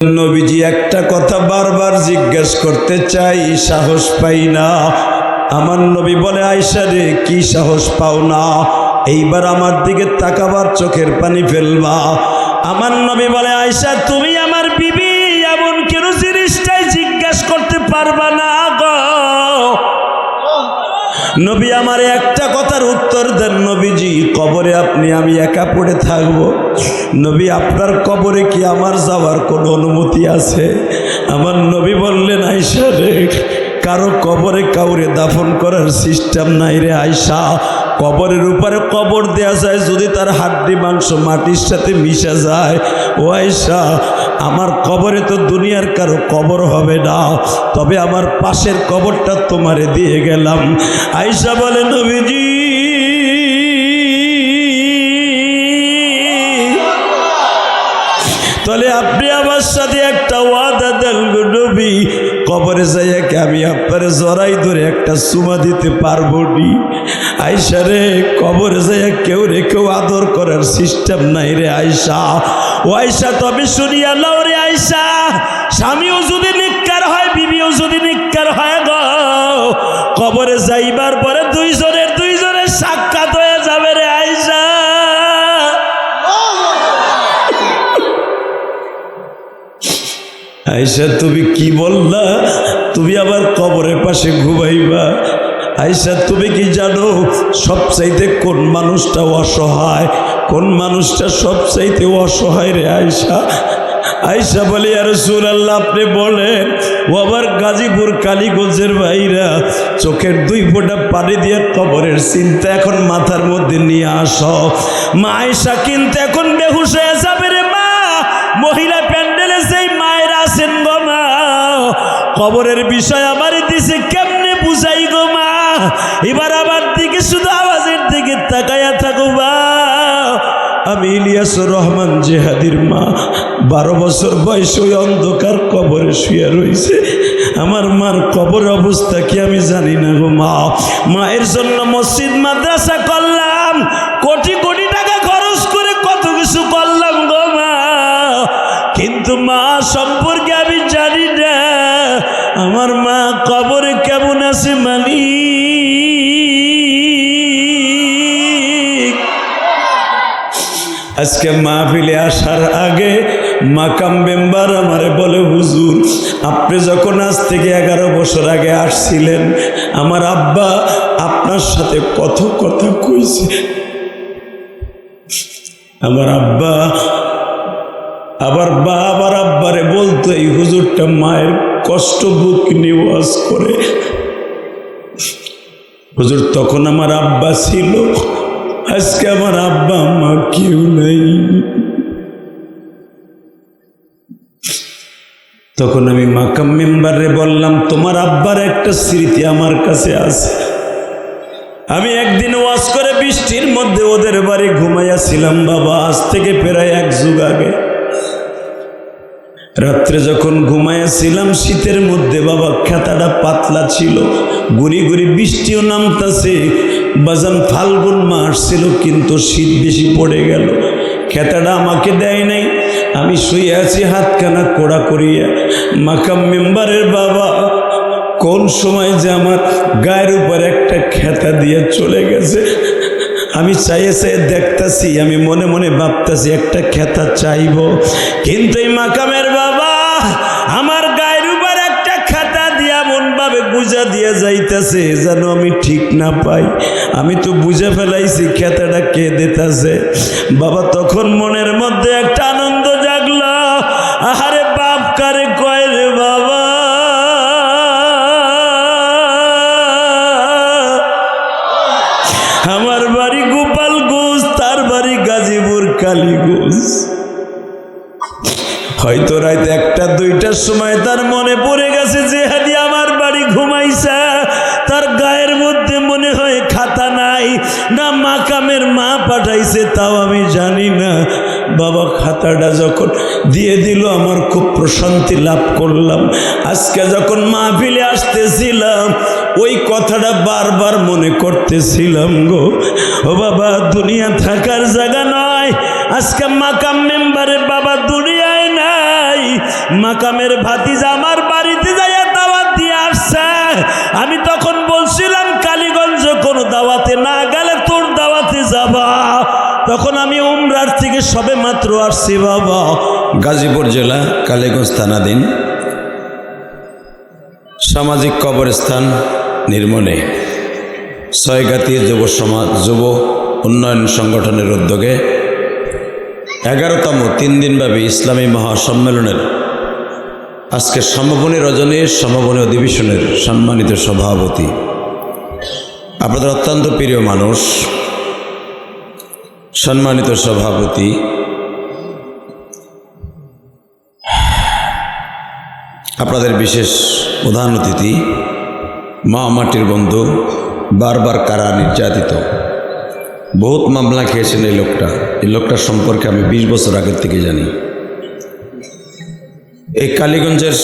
নবীজি একটা কথা বারবার জিজ্ঞেস করতে চাই, সাহস পাই না। আমার নবী বলে, আয়েশা রে, কি সাহস পাও না? এইবার আমার দিকে তাকাবার চোখের পানি ফেলবা। আমার নবী বলে, আয়েশা তুমি আমার বিবি, এমন কেন জিনিসটাই জিজ্ঞেস করতে পারবা না গো? নবী আমার একটা কথার উত্তর দেন। নবীজি, কবরে আমি একা পড়ে থাকবো? নবী, আপনার কবরে কি আমার যাওয়ার কোনো অনুমতি আছে? আমার নবী বললেন, আয়েশা রে, কারো কবরে কাউরে দাফন করার সিস্টেম নাই রে আয়েশা। কবরের উপরে কবর দেয়া যায় যদি তার হাড্ডি মাংস মাটির সাথে মিশে যায়। ও আয়েশা, আমার কবরে তো দুনিয়ার কারো কবর হবে না, তবে আমার পাশের কবরটা তোমারে দিয়ে গেলাম। আয়েশা বলে, নবীজি তাহলে আপনি আমার সাথে একটা ওয়াদা দেন গো নবী, কবরে যাইয়া কি আমি আপনার জড়াই ধরে একটা চুমা দিতে পারবো নি? আয়েশা রে, কবরে যাইয়া কেউ আদর করার সিস্টেম নাই রে আয়েশা। ও আয়েশা, তবে শুনিয়া নাও রে আয়েশা, স্বামীও যদি নিক্কার হয়, বিবিও যদি নিক্কার হয় গো, কবরে যাইবার পরে দুইজনের সাক্ষাৎ হয়ে যাবে রে আয়েশা। আয়েশা, তুমি কি বললা? তুমি আবার কবরের পাশে ঘুমাইবা? আয়েশা, তুমি কি জানো সবচাইতে কোন মানুষটা অসহায়? কোন মানুষটা সবচাইতে অসহায় রে আয়েশা? আয়েশা বলে, ইয়া রাসূলুল্লাহ, আপনি বলেন। ও আবার গাজীপুর কালীগঞ্জের ভাইরা, চোখের 2 ফোঁটা পানি দিয়ে কবরের চিন্তা এখন মাথার মধ্যে নিয়ে আসো। মা আয়েশা কিন্তু এখন বেহুশ হয়ে যাবে রে মা। মহিলা প্যান্ডেলে যেই মায়েরা আছেন গো মা, কবরের বিষয় আমার দিছে কেমনে বুঝাই গো মা? এবার আমার দিকে শুধু আওয়াজের দিকে তাকায়া থাকো মা। আমি ইলিয়াসুর রহমান জেহাদির মা, 12 বছর বয়সে ওই অন্ধকার কবরে শুয়ে রয়েছে। আমার মার কবর অবস্থা কি আমি জানি না গো মা। মায়ের জন্য মসজিদ মাদ্রাসা করলাম, কোটি কোটি টাকা খরচ করে কত কিছু করলাম গো মা, কিন্তু মা সম্পর্কে আমি জানি না আমার মা কবরে কেমন আছে মানি। আজকে মাহফিলে আসার আগে মাকাম মেম্বার আমারে বলে, হুজুর, আপনি যখন আজ থেকে 11 বছর আগে আসছিলেন, আমার আব্বা আপনার সাথে কত কথা কইছে। আমার আব্বা আবার আব্বারে বলতো, এই হুজুরটা মায়ের কষ্ট বুক নিয়ে ওয়াজ করে। হুজুর, তখন আমার আব্বা ছিল, আজকে আমার আব্বা মা কেউ নাই। তখন আমি মাকাম মেম্বারে বললাম, তোমার আব্বার একটা স্মৃতি আমার কাছে আছে। আমি একদিন ওয়াজ করে বৃষ্টির মধ্যে ওদের বাড়ি ঘুমাইয়াছিলাম বাবা, আজ থেকে প্রায় 1 যুগ আগে। রাত্রে যখন ঘুমাইয়াছিলাম শীতের মধ্যে বাবা, খেতাটা পাতলা ছিল, গুড়ি গুড়ি বৃষ্টিও নামতাছে। বাজান ফাল্গুন মাস ছিল, কিন্তু শীত বেশি পড়ে গেল। খেতাটা আমাকে দেয় নাই, আমি শুয়ে আছি হাতখানা কোড়া করিয়া। মাকাম মেম্বারের বাবা কোন সময় যে আমার গায়ের উপর একটা খেতা দিয়ে চলে গেছে, আমি চাইয়ে দেখতেছি, আমি মনে মনে ভাবতেছি একটা খেতা চাইব, কিন্তু এই মাকামের বাবা আমার গায়ের উপর একটা খেতা দিয়া এমন ভাবে বুঝা দিয়ে যাইতেছে যেন আমি ঠিক না পাই। আমি তো বুঝে ফেলাইছি খেতাটা কে দিতেছে। বাবা, তখন মনের মধ্যে একটা আনন্দ জাগলো, আহারে বাপ কারে কয় রে বাবা। আমার বাড়ি গোপালগঞ্জ, তার বাড়ি গাজীপুর কালীগঞ্জ। হয়তো রাত 1-2টার সময় তার মনে পড়ে গেছে যে হাদি আমার বাড়ি ঘুমাইছে, তার গায়ের মধ্যে মনে হয় খাতা নাই, না মাকামের মা পাঠাইছে তাও আমি জানি না। বাবা খাতাটা যখন দিয়ে দিল আমার খুব প্রশান্তি লাভ করলাম। আজকে যখন মাহফিলে আসতেছিলাম ওই কথাটা বারবার মনে করতেছিলাম গো। ও বাবা, দুনিয়া থাকার জায়গা নয়। আজকে মাকাম মেম্বারে বাবা দুনিয়ায় নাই, মাকামের ভাতিজা আমার বাড়িতে যাইয়া দাওয়াত দিয়ে আসছে। আমি তখন বলছিলাম কালীগঞ্জ কোনো দাওয়াতে না গেলে তোর দাওয়াতে যাবা। তখন আমি উমরার থেকে সবে মাত্র আসছি বাবা। গাজীপুর জেলা কালীগঞ্জ থানাধীন সামাজিক কবরস্থান নির্মাণে ছয়গাতি যুব সমাজ যুব উন্নয়ন সংগঠনের উদ্যোগে 11তম 3 দিনব্যাপী ইসলামী মহাসম্মেলনের আজকে সমাপনী রজনীর সমাপনী অধিবেশনের সম্মানিত সভাপতি, আপনাদের অত্যন্ত প্রিয় মানুষ, সম্মানিত সভাপতি, আপনাদের বিশেষ প্রধান অতিথি, মা মাটির বন্ধু, বারবার কারা নির্যাতিত, বহুত মামলা খেয়েছেন এই লোকটার সম্পর্কে আমি 20 বছর আগের থেকে জানি। এই কালীগঞ্জের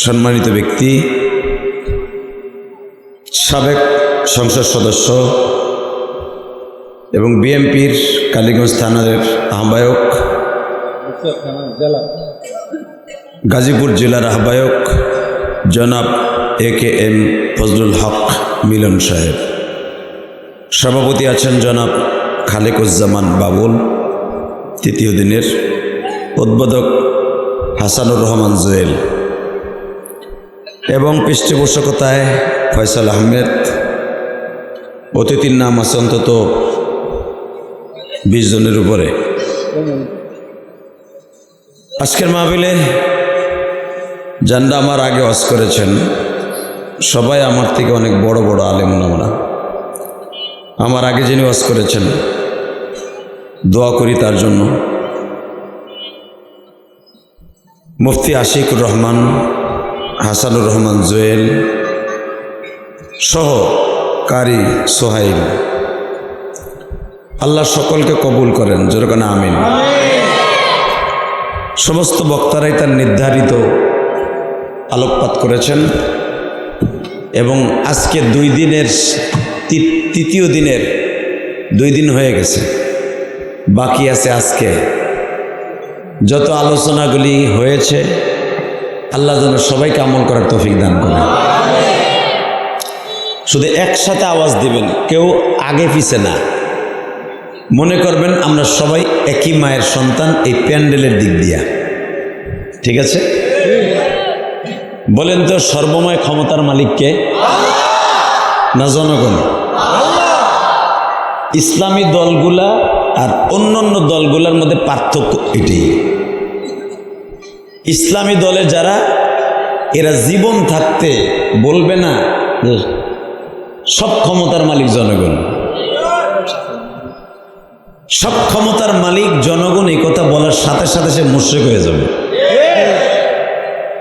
সম্মানিত ব্যক্তি, সাবেক সংসদ সদস্য এবং বিএনপির কালীগঞ্জ থানার আহ্বায়ক, গাজীপুর জেলার আহ্বায়ক জনাব AKM ফজলুল হক মিলন সাহেব, সভাপতি আছেন জনাব খালেকুজ্জামান বাবুল, তৃতীয় দিনের উদ্বোধক হাসানুর রহমান জুয়েল এবং পৃষ্ঠপোষকতায় ফয়সাল আহমেদ। অতিথির নাম আছে অন্তত 20 জনের উপরে। আজকের মাহফিলে যারা আমার আগে ওয়াজ করেছেন সবাই আমার থেকে অনেক বড় বড় আলেম ওলামারা। আমার আগে যিনি ওয়াজ করেছেন দোয়া করি তার জন্য, মুফতি আশিকুর রহমান, হাসানুর রহমান জুয়েল সহ কারি সোহাইল, আল্লাহ সকলকে কবুল করেন, যেরকম আমিন। সমস্ত বক্তারাই তার নির্ধারিত আলোকপাত করেছেন এবং আজকে 2 দিনের তৃতীয় দিনের 2 দিন হয়ে গেছে, বাকি আছে আজকে। যত আলোচনাগুলি হয়েছে আল্লাহ যেন সবাইকে আমল করার তৌফিক দান করেন। শুধু একসাথে আওয়াজ দিবেন, কেউ আগে পিছে না। মনে করবেন আমরা সবাই একই মায়ের সন্তান এই প্যান্ডেলের দিক দিয়া, ঠিক আছে? বলেন তো সর্বময় ক্ষমতার মালিককে না জনগণ? ইসলামী দলগুলা আর অন্যান্য দলগুলোর মধ্যে পার্থক্য এটাই। ইসলামী দলে যারা, এরা জীবন থাকতে বলবে না যে সব ক্ষমতার মালিক জনগণ, সব ক্ষমতার মালিক জনগণ। এই কথা বলার সাথে সাথে সে মুশরিক হয়ে যাবে,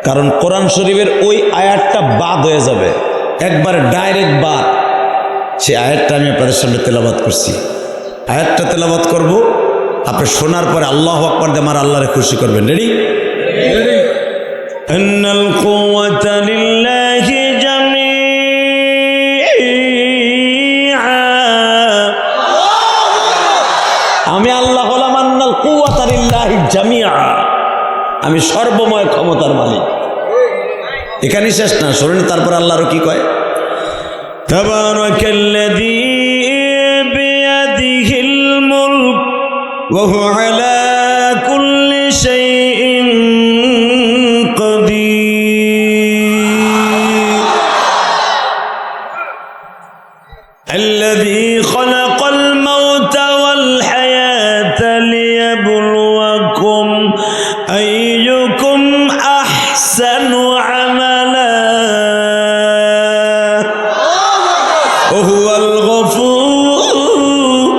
কারণ কোরআন শরীফের ওই আয়াতটা বাদ হয়ে যাবে, একবার ডাইরেক্ট বাদ। সেই আয়াতটা আমি আপনাদের সামনে তেলাওয়াত করছি, আয়াতটা তেলাওয়াত করব, আপনি শোনার পরে আল্লাহু আকবার দিয়ে আমার আল্লাহরে খুশি করবেন। রেডি? ইন্নাল কুওয়াতা লিল্লাহি জামিআ। আমি আল্লাহ হলাম আন্নাল কুওয়াতা লিল্লাহি জামিআ, আমি সর্বময় ক্ষমতার মালিক। এখানে শেষ না, শোনেন তারপর আল্লাহ আরো কি কয়। তাবারাকাল্লাযী বিয়াদিহিল মুলক ওয়া হুয়া আলা কুল্লি শাইইন কাদির আল্লাযী খালাকাল মাউতা ওয়াল হায়াতা লিয়াবলুয়াকুম আইয়ুকুম আহসানু আমালা ওয়া হুয়াল গফুর।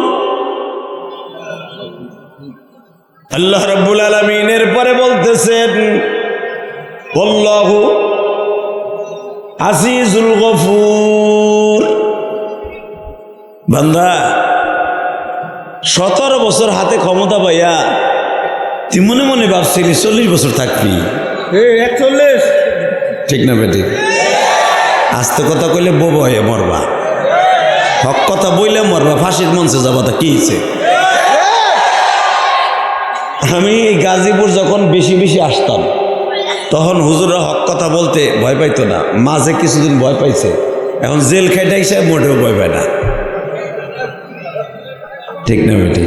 আল্লাহ রাব্বুল আলামিন এর পরে বলতেছেন আল্লাহু আজিজুল গফুর। বান্দা 17 বছর হাতে ক্ষমতা পাইয়া তুই মনে মনে ভাবছিলি 40 বছর থাকবি। 41 ঠিক না বেটি? আস্তে কথা কইলে বউ হয়ে মরবা, হক কথা বইলে মরবা, ফাঁসির মঞ্চে যাবা। তা কি হয়েছে? আমি গাজীপুর যখন বেশি বেশি আসতাম, তখন হুজুররা হক কথা বলতে ভয় পাইতো না, মাঝে কিছুদিন ভয় পাইছে, এখন জেল খাইটা হিসাবে মোটেও ভয় পায় না। ঠিক না বেটি?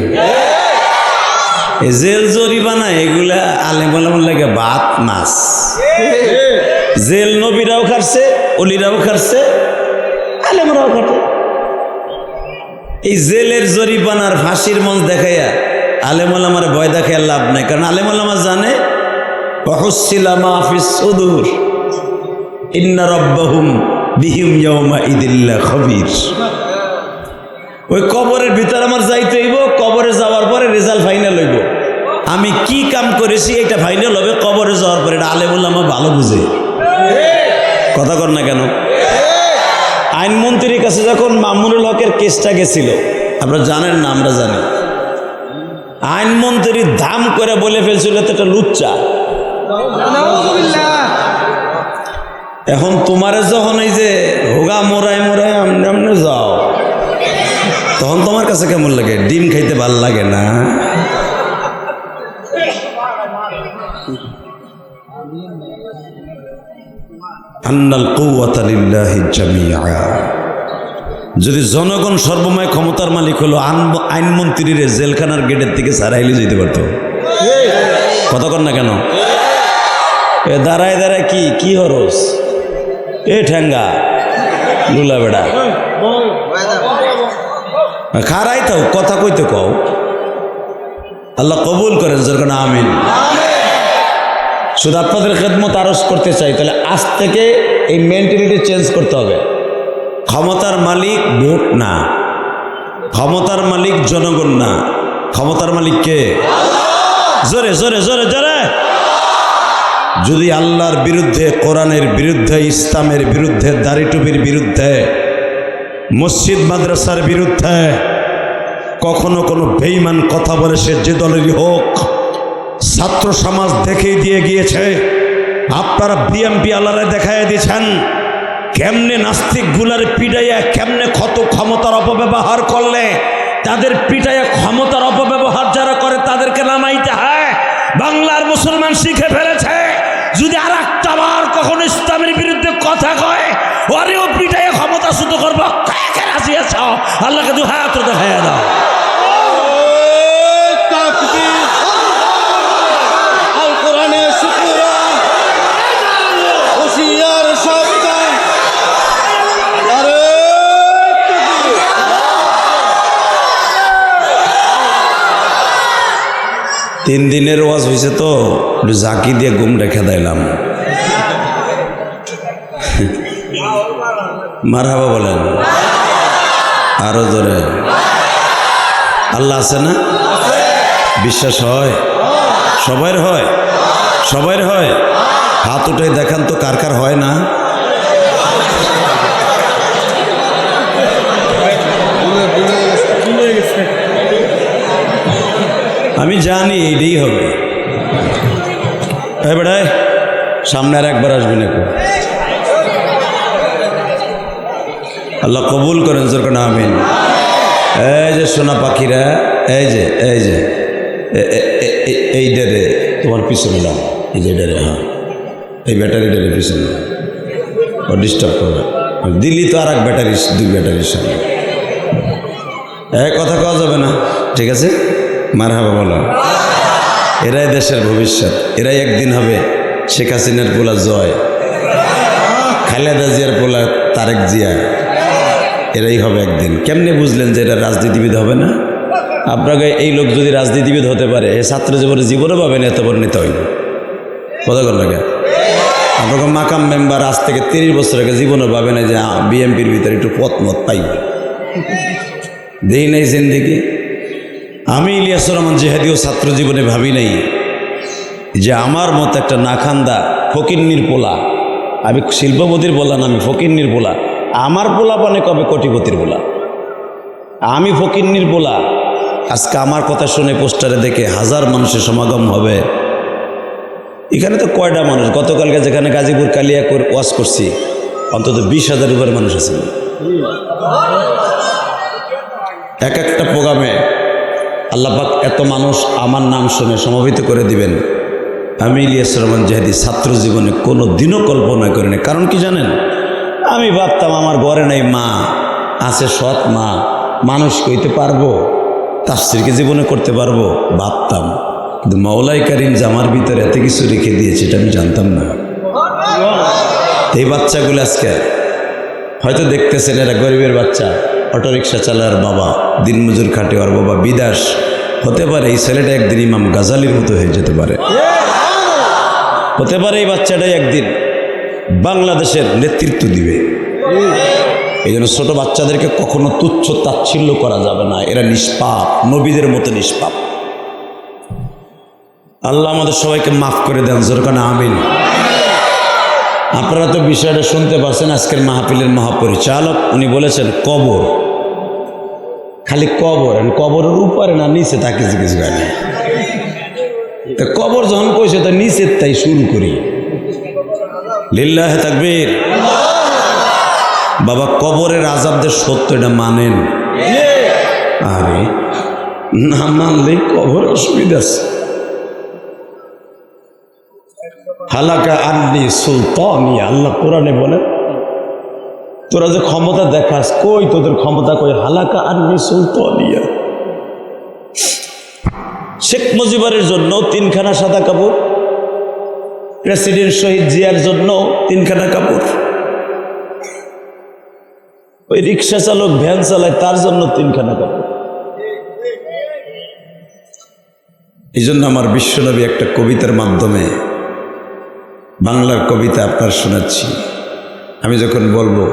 এই জেল জরিমানা এগুলা আলেম আলেম লাগে ভাত মাছ। জেল নবীরাও খাচ্ছে, অলিরাও খাচ্ছে, আলেমরাও খাটে। এই জেলের জরিমানার ফাঁসির মঞ্চ দেখাইয়া আলেম আলামার ভয় দেখাইয়া লাভ নাই, কারণ আলেম আলামা জানে ওয়াহুসসিলা মা ফিস সুদূর ইন্না রাব্বাহুম বিহিম ইয়াউমা ইদিল্লা খবীর। ওই কবরের ভিতর আমার যাইতে হইব, কবরে যাওয়ার পরে রেজাল্ট ফাইনাল হইব, আমি কি কাম করেছি এটা ফাইনাল হবে কবরে যাওয়ার পরে। এটা আলেম আলামা ভালো বুঝে, কথা কর না কেন? আইনমন্ত্রীর কাছে যখন মামুনুল হকের কেসটা গেছিল, আপনারা জানেন না? আমরা জানি। আইনমন্ত্রী দাম করে বলে ফেলছিল তো এটা লুচ্চা। এখন তোমারে যখন এই যে হোগা মোরাই মোরাই আমনে আমনে যাও, তখন তোমার কাছে কেমন লাগে? ডিম খাইতে ভাল লাগে না? আন্নাল কুওয়াতা লিল্লাহি জামিআ। যদি জনগণ সর্বময় ক্ষমতার মালিক হলো, আইনমন্ত্রীর জেলখানার গেটের থেকে সারাইলে যেতে পারতো। কথা কর না কেন? এ দাঁড়ায় দাঁড়ায় কি হরস? এ ঠেঙ্গা লুলা বেড়া খারাই তাও কথা কইতে কও। আল্লাহ কবুল করেন যেরকম আমিন। শুধু আপনাদের খেদমত আরজ করতে চাই, তাহলে আজ থেকে এই মেন্টালিটি চেঞ্জ করতে হবে। ক্ষমতার মালিক ভোট না, ক্ষমতার মালিক জনগণ না, ক্ষমতার মালিক কে? জোরে জোরে জোরে জোরে। যদি আল্লাহর বিরুদ্ধে, কোরআনের বিরুদ্ধে, ইসলামের বিরুদ্ধে, দাড়ি টুপির বিরুদ্ধে, মসজিদ মাদ্রাসার বিরুদ্ধে কখনো কোনো বেঈমান কথা বলে, সে যে দলেরই হোক, ছাত্র সমাজ দেখিয়ে দিয়ে গিয়েছে। আপনারা বিএমপি আল্লাহরে দেখাইয়া দিয়েছেন কেমনে নাস্তিক গুলার পিটাইয়া কেমনে কত ক্ষমতার অপব্যবহার করলে তাদের পিটাইয়া ক্ষমতার অপব্যবহার যারা করে তাদেরকে নামাইতে হয়। বাংলার মুসলমান শিখে ফেলেছে, যদি আর একটা বার কখনো ইসলামের বিরুদ্ধে কথা কয়, ওরেও পিটাইয়া ক্ষমতা শুদ্ধ করবো। কে রাজি আছো? আল্লাহকে দু হাত দেখাইয়া দাও। তিন দিনের ওয়াজ হয়েছে তো জাকি দিয়ে ঘুম রেখে দিলাম। মারহাবা বলেন আরো জোরে। আল্লাহ আছে না? বিশ্বাস হয়? সবার হয়? সবার হয়? হাত উঠে দেখান তো কার কার হয় না? আমি জানি এইটাই হবে। বেড়ায় সামনে আর একবার আসবি না। আল্লাহ কবুল করেন যেরকম আমিন। এই যে সোনা পাখিরা, এই যে এই ডেরে তোমার পিছনে নাও, এই যে ডেরে, হ্যাঁ এই ব্যাটারি ডেরে পিছনে ও ডিস্টার্ব করবে। দিল্লি তো আর এক ব্যাটারি, দুই ব্যাটারির সামনে কথা কওয়া যাবে না, ঠিক আছে? মারহাবা বলো। এরাই দেশের ভবিষ্যৎ, এরাই একদিন হবে শেখ হাসিনার পোলা জয়, খালেদা জিয়ার পোলা তারেক জিয়া, এরাই হবে একদিন। কেমনে বুঝলেন যে এরা রাজনীতিবিদ হবে না? আপনাকে এই লোক যদি রাজনীতিবিদ হতে পারে, এ ছাত্র জীবনে পাবেন এত বড় নেতা হইল। কথা কর লাগে আপনাকে মাকাম মেম্বার আজ থেকে 30 বছর আগে জীবনে পাবে না যে বিএমপির ভিতরে একটু পথমত পাইব। দেই নাই জিন্দেগি। আমি ইলিয়াসুর রহমান জিহাদিও ছাত্র জীবনে ভাবি নাই যে আমার মতো একটা নাখান্দা ফকিন্নির পোলা, আমি শিল্পপতির পোলা না, আমি ফকিন্নির পোলা, আমার পোলা পানে কবে কোটিপতির পোলা, আমি ফকিন্নির পোলা। আজকে আমার কথা শুনে পোস্টারে দেখে হাজার মানুষের সমাগম হবে। এখানে তো কয়টা মানুষ, গতকালকে যেখানে গাজীপুর কালিয়াকুর ওয়াজ করছি অন্তত 20,000 উপরে মানুষ আছে। এক একটা প্রোগ্রামে আল্লাহ পাক এত মানুষ আমার নাম শুনে সমবেত করে দিবেন, আমি ইলিয়াস রহমান জাহেদি ছাত্র জীবনে কোনো দিনও কল্পনা করিনি। কারণ কি জানেন, আমি ভাবতাম আমার ঘরে নাই মা, আছে সৎ মা, মানুষ কইতে পারবো, তাফসীরকে জীবনে করতে পারবো ভাবতাম। কিন্তু মাওলাই কারীম যে আমার ভিতরে এত কিছু রেখে দিয়েছে এটা আমি জানতাম না। এই বাচ্চাগুলো আজকে হয়তো দেখতেছেন, এরা গরিবের বাচ্চা, অটোরিকশা চালার বাবা, দিনমজুর খাটে, ওর বাবা বিদেশ। হতে পারে এই ছেলেটা একদিন ইমাম গাজালির মতো হয়ে যেতে পারে। হতে পারে এই বাচ্চাটাই একদিন বাংলাদেশের নেতৃত্ব দিবে। এই জন্য ছোট বাচ্চাদেরকে কখনো তুচ্ছ তাচ্ছিল্য করা যাবে না। এরা নিষ্পাপ, নবীদের মতো নিষ্পাপ। আল্লাহ আমাদের সবাইকে মাফ করে দেন, জোরকানা আমিন। আপনারা তো বিষয়টা শুনতে পাচ্ছেন। আজকের মাহফিলের মহাপরিচালক উনি বলেছেন কবর, খালি কবর, কবরের উপরে না নিচে তাকে কিছু গায় না। কবর যখন কইছে তো নিচের তাই শুরু করি। লিল্লাহে তাকবীর। বাবা কবরের আযাবদের সত্য এটা মানেন? আরে না মানলে কবর অসুবিধা আছে। হালাকা আন্নি সুলতানিয়া, আল্লাহ কোরআনে বলেন, তোরা যে ক্ষমতা দেখাস, কই তোদের ক্ষমতা কই? হালাকা আন্নি সুলতানিয়া। শেখ মুজিবের জন্য 3খানা সাদা কাপড়, প্রেসিডেন্ট শহীদ জিয়ার জন্য 3খানা কাপড়, ওই রিক্সা চালক ভ্যান চালায় তার জন্য 3খানা কাপড়। এই জন্য আমার বিশ্বনবী একটা কবিতার মাধ্যমে, বাংলার কবিতা আপনার শোনাচ্ছি। আমি যখন বলবো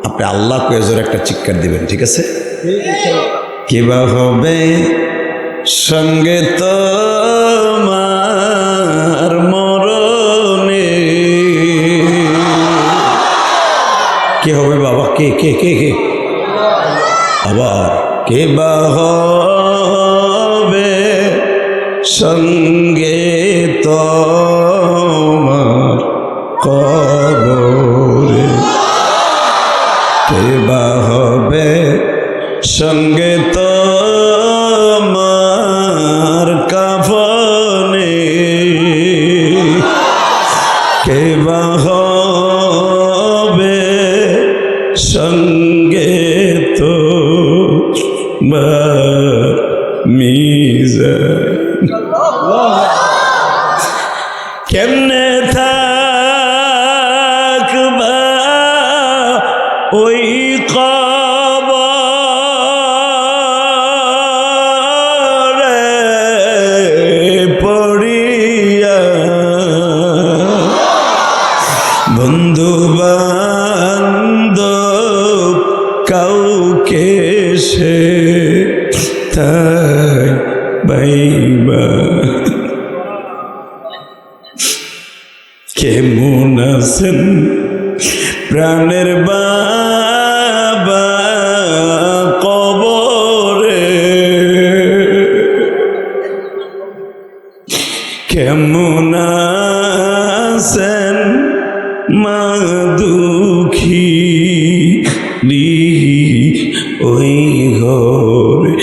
আপনি আল্লাহ কয়েজোর একটা চিৎকার দিবেন, ঠিক আছে? কিবা হবে সঙ্গে তোমার মরণে, কে হবে বাবা? কে কে কে কে আবার কে বা হবে সঙ্গে তোমার কবরে, কে বা হবে সঙ্গে তোমার কাফনে, কে বা হবে সঙ্গে তোমার মিজান। কেমনে থাকবা ওই কবরে পড়িয়া, বন্ধু বান্ধব কাউকে সে তাই বাইবা, কেমন আছেন প্রাণের বাবা কবরে, কেমন আছেন মা দুঃখী ওই ঘরে,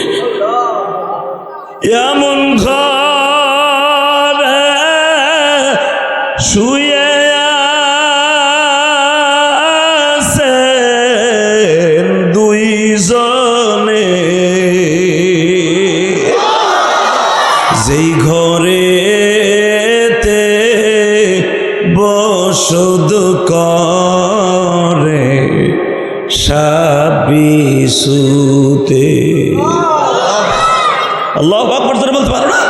এমন ঘরে শুয়ে আছেন দুইজনে, যেই ঘরেতে বসত করে সাবিসুতে। আল্লাহু আকবার জোরে বলতে পারো না?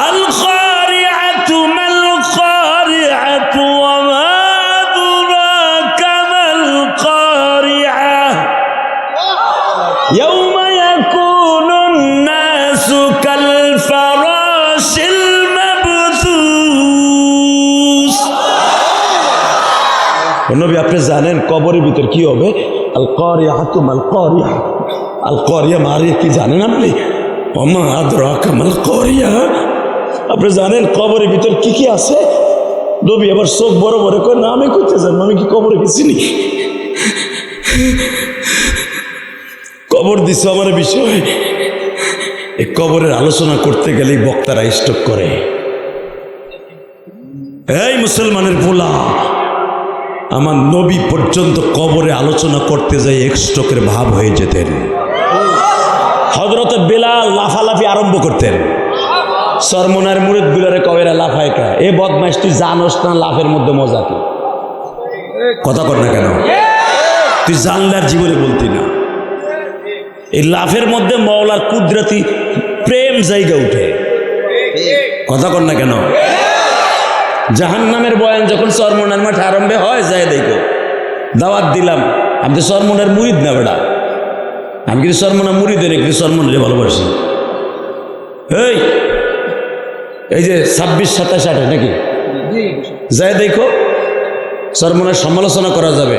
আল কারিআতু মাল কারিআতু ওয়া মা আদরাকা মাল কারিআ, ইয়াউমা ইয়াকুনুন নাসু কাল ফারাশিল মাবথুস। নবী আপনি জানেন কবরের ভিতর কি হবে? আল কারিআতু মাল কারিআ, আল কারিয়া মারিয়া কি জানেন আপনি? ওমা আদরাকা মাল কারিয়া। আপনি জানেন কবরের ভিতর কি কি আছে? নবী আবার চোখ বড় বড় করে, না আমি করতে জানি, আমি কি কবরে গেছি নি? কবর দিছ আমার বিষয়। এই কবরের আলোচনা করতে গেলেই বক্তারা স্টক করে। এই মুসলমানের পোলা, আমার নবী পর্যন্ত কবরে আলোচনা করতে যাই একস্টকের ভাব হয়ে যেতেন। হযরত বেলাল লাফালাফি আরম্ভ করতেন। সরমনার মুরিদ গুলারে কবেরা লাফায় কা, এ বদমাইশ তুই জানোস না লাফের মধ্যে মজা কি? কথা কর না কেন? তুই জানলে আর জীবনে বলতি না। এই লাফের মধ্যে মওলার কুদরতি প্রেম জায়গা উঠে। কথা কর না কেন? জাহান্নামের বয়ান যখন সরমনার মাঠে আরম্ভ হয়, যায় দেখো। দাওয়াত দিলাম, আমি তো সরমনার মুরিদ না বেড়া, আমি কিন্তু সরমনার মুরিদ হয়ে কিন্তু সরমনারে ভালোবাসি। এই যে 26, 27, 28 নাকি যায় দেখো, চরমনায় সমালোচনা করা যাবে,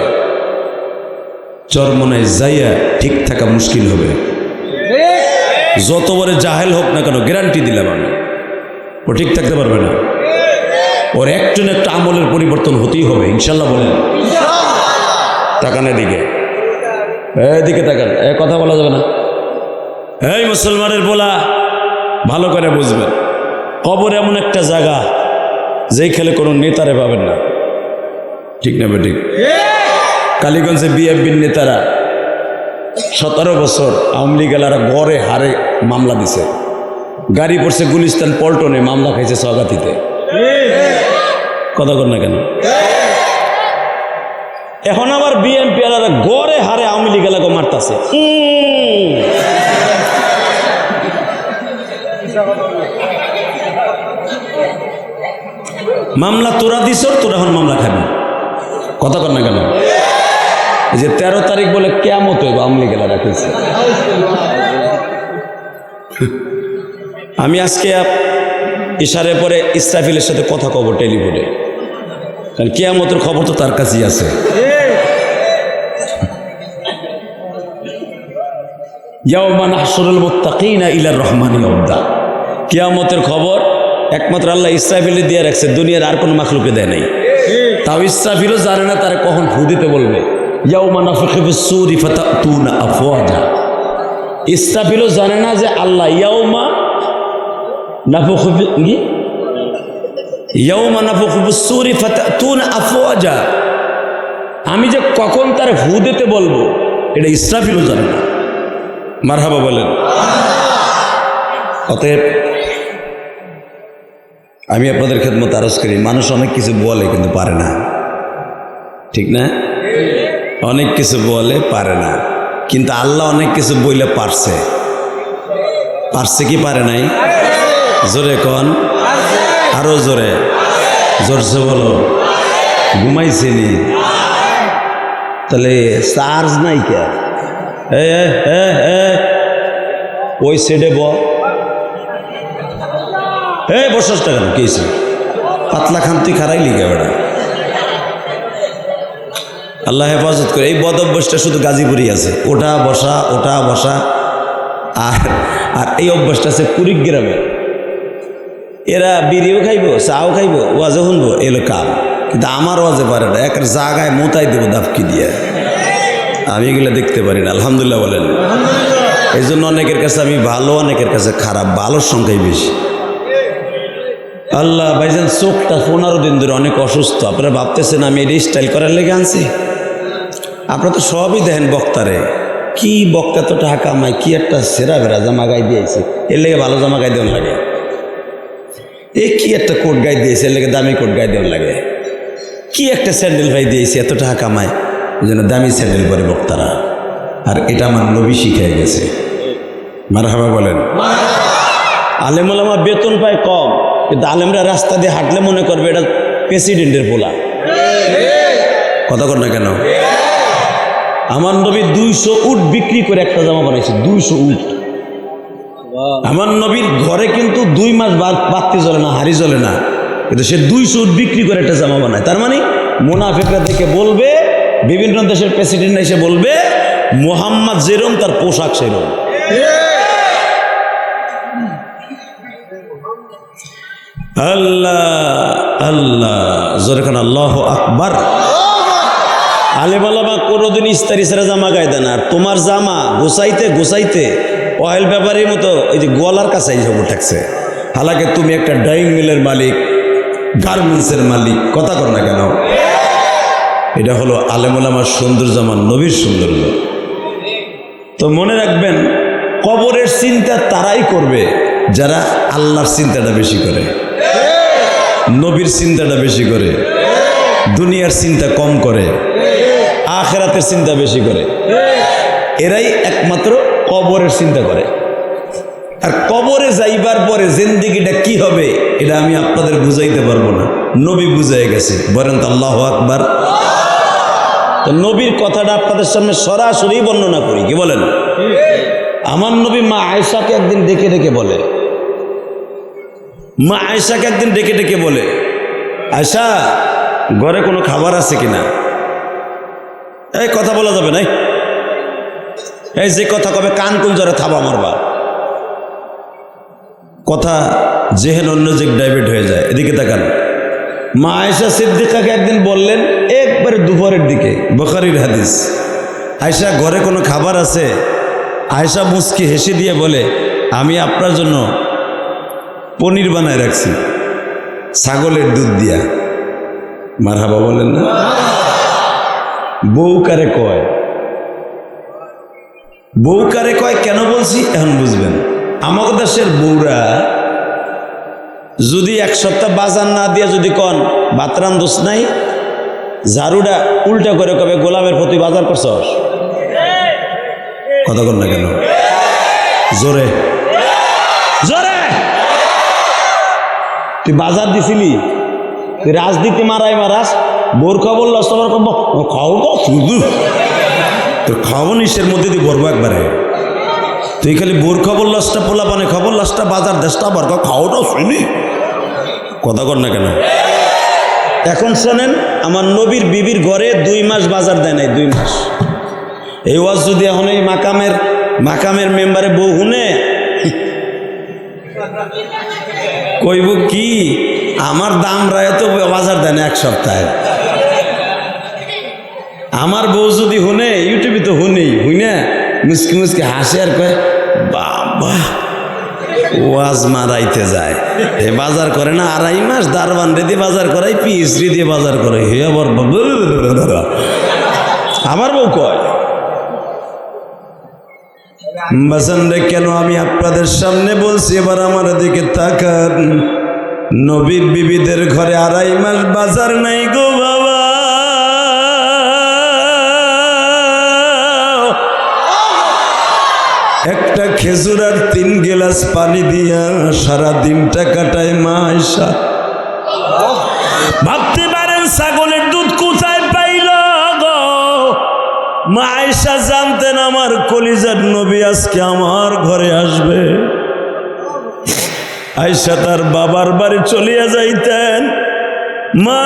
চরমনায় যাইয়া ঠিক থাকা মুশকিল হবে। যত বড় জাহেল হোক না কেন, গ্যারান্টি দিলাম আমি, ও ঠিক থাকতে পারবে না। ওর একটু না একটা আমলের পরিবর্তন হতেই হবে, ইনশাল্লাহ বলেন। তাকানের দিকে, এদিকে তাকান, কথা বলা যাবে না। এই মুসলমানের বলা ভালো করে বুঝবেন, কবর এমন একটা জায়গা যেই খেলে কোনো নেতারে পাবেন না। ঠিক না বেঠিক? কালীগঞ্জে বিএনপির নেতারা 17 বছর আওয়ামী লীগেরা গড়ে হারে মামলা দিছে, গাড়ি পড়ছে গুলিস্তান পল্টনে, মামলা খাইছে সগাতিতে। কথা কর না কেন? এখন আবার বিএনপি আলারা গড়ে হারে আওয়ামী লীগ এলাকা মারতাছে। মামলা তোরা দিস, তোরা এখন মামলা খাবি। কথা কর না কেন? এই যে 13 তারিখ বলে কেয়ামত হইব, আওয়ামী লীগ এলাকা রাখেছে। আমি আজকে ইশারে পরে ইসরাফিলের সাথে কথা কব টেলিফোনে, কারণ কিয়ামতের খবর তো তার কাছেই আছে। ইয়াউমা নাহশুরুল মুত্তাকিনা ইলার রহমানি ওয়াদা, কিয়ামতের খবর একমাত্র আল্লাহ ইসরাফিলে দিয়ে রাখছে, দুনিয়ার আর কোনো মাখলুকে দেয় নাই। তাও ইসরাফিলও জানে না তারা কখন ফু দিতে বলবে। ইয়াউমা নাফিখু ফিস-সূরি ফাতাতুনা আফওয়াজা, ইসরাফিলও জানে না যে আল্লাহ ইয়াউমা নাফিখু ফিস-সূরি ফাতাতুনা আফওয়াজা, আমি যে কখন তার ফু দিতে বলবো এটা ইসরাফিলও জানে না। মারহাবা বলেন। অতএব আমি আপনাদের খেদমত আরজ করি, মানুষ অনেক কিছু বলে কিন্তু পারে না, ঠিক না? অনেক কিছু বলে পারে না, কিন্তু আল্লাহ অনেক কিছু বইলে পারছে। পারছে কি পারে নাই? জোরে কন, আরো জোরে, জোরছে বলো। ঘুমাইছেনি? তাহলে চার্জ নাই কে? ওই সেডে বসাস টাকা না কেছে পাতলা খান, তুই খারাই লিখে বেড়া। আল্লাহ হেফাজত করে। এই বদ অভ্যাসটা শুধু গাজীপুরই আছে, ওটা বসা ওটা বসা। আর এই অভ্যাসটা আছে কুড়িগ্রামে, এরা বিড়িও খাইব, চাও খাইব, ওয়াজে শুনবো, এলো কাম। কিন্তু আমার ওয়াজে পারে না, এক জায়গায় মোতাই দেবো দাপকি দিয়ে। আমি এগুলো দেখতে পারি না, আলহামদুলিল্লাহ বলেন। এই জন্য অনেকের কাছে আমি ভালো, অনেকের কাছে খারাপ, ভালোর সংখ্যাই বেশি। আল্লাহ ভাইজান চোখটা 15 দিন ধরে অনেক অসুস্থ। আপনারা ভাবতেছেন আমি এটা স্টাইল করার লেগে আনছি? আপনারা তো সবই দেখেন বক্তারে, কি বক্তা তো টাকা কামায়, কি একটা সেরা বেড়া জামা গায়ে দিয়েছে, এর লেগে ভালো জামা গায়ে দেওয়ার লাগে। কি একটা কোট গায়ে দিয়েছে, এর লেগে দামি কোট গায়ে দেওয়ার লাগে। কি একটা স্যান্ডেল ভাই দিয়েছে, এত টাকা কামায়, ওই জন্য দামি স্যান্ডেল পরে বক্তারা। আর এটা আমার নবী শিখিয়ে গেছে। মারহাবা বলেন। আলেম ওলামা বেতন পায় কম, কিন্তু আলেমরা রাস্তা দিয়ে হাঁটলে মনে করবে এটা প্রেসিডেন্টের পোলা। কথা কর না কেন? আমার নবী 200 উট বিক্রি করে একটা জামা বানাইছে, 200 উট। আমার নবীর ঘরে কিন্তু 2 মাস বাতি জ্বলে না, হাড়ি জ্বলে না, কিন্তু সে 200 উট বিক্রি করে একটা জামা বানায়। তার মানে মুনাফিকরা দেখে বলবে, বিভিন্ন দেশের প্রেসিডেন্ট এসে বলবে মুহাম্মদ যেরকম তার পোশাক সেরকম। আল্লাহ আল্লাহ জোরে খান আল্লাহু আকবার। আলেম ওলামা কোনোদিন ইস্তারি ছাড়া জামা গায়ে দেন। আর তোমার জামা গোছাইতে গোছাইতে অয়েল ব্যাপারের মতো এই যে গলার কাছে সব থাকছে। হালাকে তুমি একটা ডাইং মিলের মালিক, গার্মেন্টসের মালিক। কথা কর না কেন? এটা হলো আলেম ওলামার সৌন্দর্য, আমার নবীর সৌন্দর্য। তো মনে রাখবেন, কবরের চিন্তা তারাই করবে যারা আল্লাহর চিন্তাটা বেশি করে, নবীর চিন্তাটা বেশি করে, দুনিয়ার চিন্তা কম করে, আখিরাতের চিন্তা বেশি করে। এরাই একমাত্র কবরের চিন্তা করে। আর কবরে যাইবার পরে জিন্দেগিটা কি হবে এটা আমি আপনাদের বুঝাইতে পারবো না, নবী বুঝাই গেছে। বলেন তো আল্লাহু আকবার। তো নবীর কথাটা আপনাদের সামনে সরাসরি বর্ণনা করি, কি বলেন? আমার নবী মা আয়েশাকে একদিন ডেকে ডেকে বলে, মা আয়েশাকে একদিন ডেকে ডেকে বলে, আয়েশা ঘরে কোনো খাবার আছে কিনা? এই কথা বলা যাবে না, এই যে কথা কবে কান কোন জরে থাবা মারবা, কথা জেহেন অন্য যে ডাইভার্ট হয়ে যায়। এদিকে তাকান। মা আয়েশা সিদ্দিকাকে একদিন বললেন একবারে দুপুরের দিকে, বুখারীর হাদিস, আয়েশা ঘরে কোনো খাবার আছে? আয়েশা মুচকি হেসে দিয়ে বলে, আমি আপনার জন্য পনির বানায় রাখছি ছাগলের দুধ দিয়া। মারহাবা বলেন না? বউ কারে কয়, বউ কারে কয় কেন বলছি এখন বুঝবেন। আমাদের দেশের বউরা যদি এক সপ্তাহ বাজার না দিয়ে যদি কন বাতরান দোষ নাই, ঝাড়ুটা উল্টা করে কবে গোলামের প্রতি বাজার করছস। কথা কর না কেন? জোরে জোরে। তুই বাজার দিছিলি, তুই রাজনীতি মারাই মারাস, বোর খবর লস তোমার কব খাও তো শুধু তোর খাওয়া নিশের মধ্যে দিয়ে বলবো একবারে। তুই খালি বোর খবর লসটা পোলা পানে খবর লসটা বাজার দেশটা বার খাওয়াটাও শুনি। কথা কর না কেন? এখন শোনেন, আমার নবীর বিবির ঘরে 2 মাস বাজার দেয় নাই, 2 মাস। এই ওয়াজ যদি এখন এই মাকামের মেম্বারে বউ হুনে কইব কি, আমার দাম রায় তো বাজার দেয় না 1 সপ্তাহে। আমার বউ যদি হুনে, ইউটিউবে তো হুনেই, হুইনা মুসকি মুসকি হাসে আর কয় বাবা ওয়াজ মারাইতে যায়, এ বাজার করে না 2.5 মাস, দারবান রে দিয়ে বাজার করাই, পিএসডি দিয়ে বাজার করে। হে আবার আমার বউ কয় বাজান রে, কেন আমি আপনাদের সামনে বলছি, এবার আমার দিকে তাকান। নবীর বিবিদের ঘরে 2.5 মাস বাজার নাই গো বাবা। একটা খেজুর আর 3 গ্লাস পানি দিয়া সারা দিনটা কাটায় মা আয়েশা। ভাবতে পারেন ছাগলের দুধ কোথায় পাইল গো? মা আয়েশা জানতেন আমার কলিজার নবী আজকে আমার ঘরে আসবে। আয়েশা তার বাবার বাড়ি চলিয়া যাইতেন, মা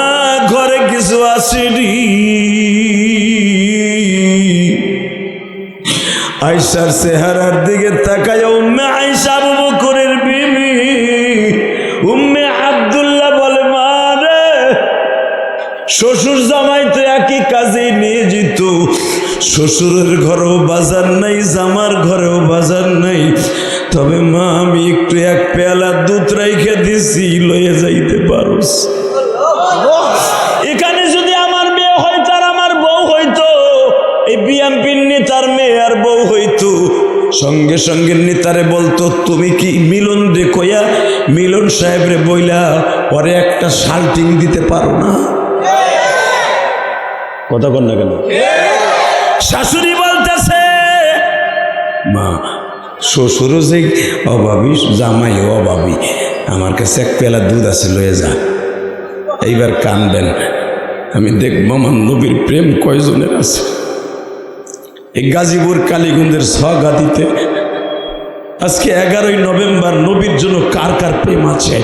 ঘরে কিছু আসেনি। আয়েশার চেহারার দিকে তাকায় উম্মে আয়েশা আবু বকরের বিবি উম্মে আব্দুল্লাহ বলে, মা রে, শ্বশুর জামাই তো একই কাজে নিয়ে যেত, শ্বশুরের ঘরেও বাজার নাই, জামার ঘরেও বাজার নাই, তবে মা আমি একটু 1 পেয়ালা দুধ রাইখে দিছি, লয়ে যাইতে পারোস। এখানে যদি আমার মেয়ে হইতো আর আমার বউ হইতো, এই বিএমপির নেতার মেয়ে আর বউ হইতো, সঙ্গে সঙ্গে নেতারে বলতো তুমি কি মিলন রে কইয়া মিলন সাহেব রে বইলা পরে একটা শাল্টিং দিতে পারো না? কথা কর না কেন? শাশুড়ি বলতেছে, মা শ্বশুরও যে অভাবী, জামাই অভাবী, আমার কাছে 1 পেয়ালা দুধ আছে, লয়ে যা। এইবার কানবেন, আমি দেখবো আমার নবীর প্রেম কয়জনের আছে। এই গাজীপুর কালীগঞ্জের সগাদিতে আজকে 11ই নভেম্বর নবীর জন্য কার কার প্রেম আছে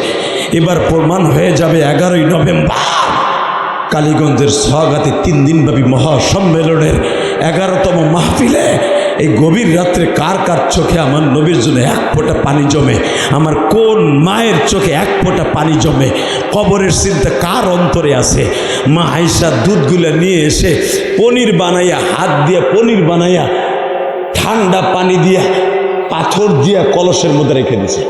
এবার প্রমাণ হয়ে যাবে। 11ই নভেম্বর কালীগঞ্জের সগাতে 3 দিনব্যাপী মহাসম্মেলনের 11তম মাহফিলে এই গভীর রাত্রে কার কার চোখে আমার নবীর জন্য 1 ফোঁটা পানি জমে, আমার কোন মায়ের চোখে 1 ফোঁটা পানি জমে, কবরের চিন্তা কার অন্তরে আছে। মা আয়েশা দুধগুলো নিয়ে এসে পনির বানাইয়া, হাত দিয়ে পনির বানাইয়া ঠান্ডা পানি দিয়া পাথর দিয়া কলসের মধ্যে রেখে দিছে।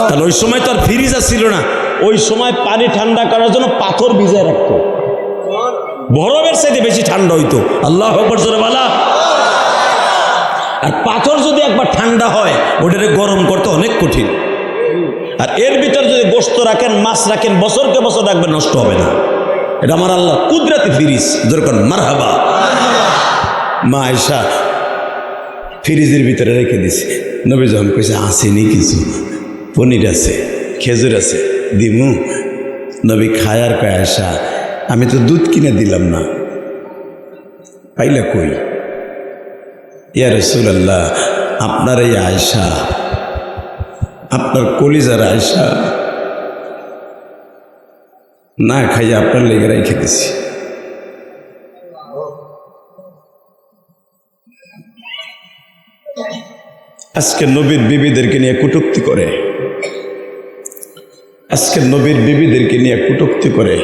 তাহলে ওই সময় তো আর ফ্রিজ ছিল না, ওই সময় পানি ঠান্ডা করার জন্য পাথর ভিজায় রাখতো, বরফের চাইতে বেশি ঠান্ডা হইতো। আল্লাহু আকবার জোরে বলা। আর পাথর যদি একবার ঠান্ডা হয় ওটাকে গরম করতে অনেক কঠিন। আর এর ভিতর যদি গোশত রাখেন, মাছ রাখেন, বছরকে বছর রাখবেন, নষ্ট হবে না। এটা আমার আল্লাহ কুদরতি ফ্রিজ, যেরকম মারহাবা। মা আয়েশা ফ্রিজের ভিতরে রেখে দিছে। নবী যখন কইছে আসেনি কিছু, পনির আছে, খেজুর আছে, দিমু। নবী খায় আর কয় আয়েশা আমি তো দুধ কিনে দিলাম না, পাইলা কই? ইয়া রাসূলুল্লাহ, আপনার এই আয়েশা, আপনার কলিজার আয়েশা না খাইয়া আপনার লেগে রেখে দিছি। আজকে নবীর বিবিদেরকে নিয়ে কটূক্তি করে, আজকে নবীর বিবিদেরকে নিয়ে কটূক্তি করে।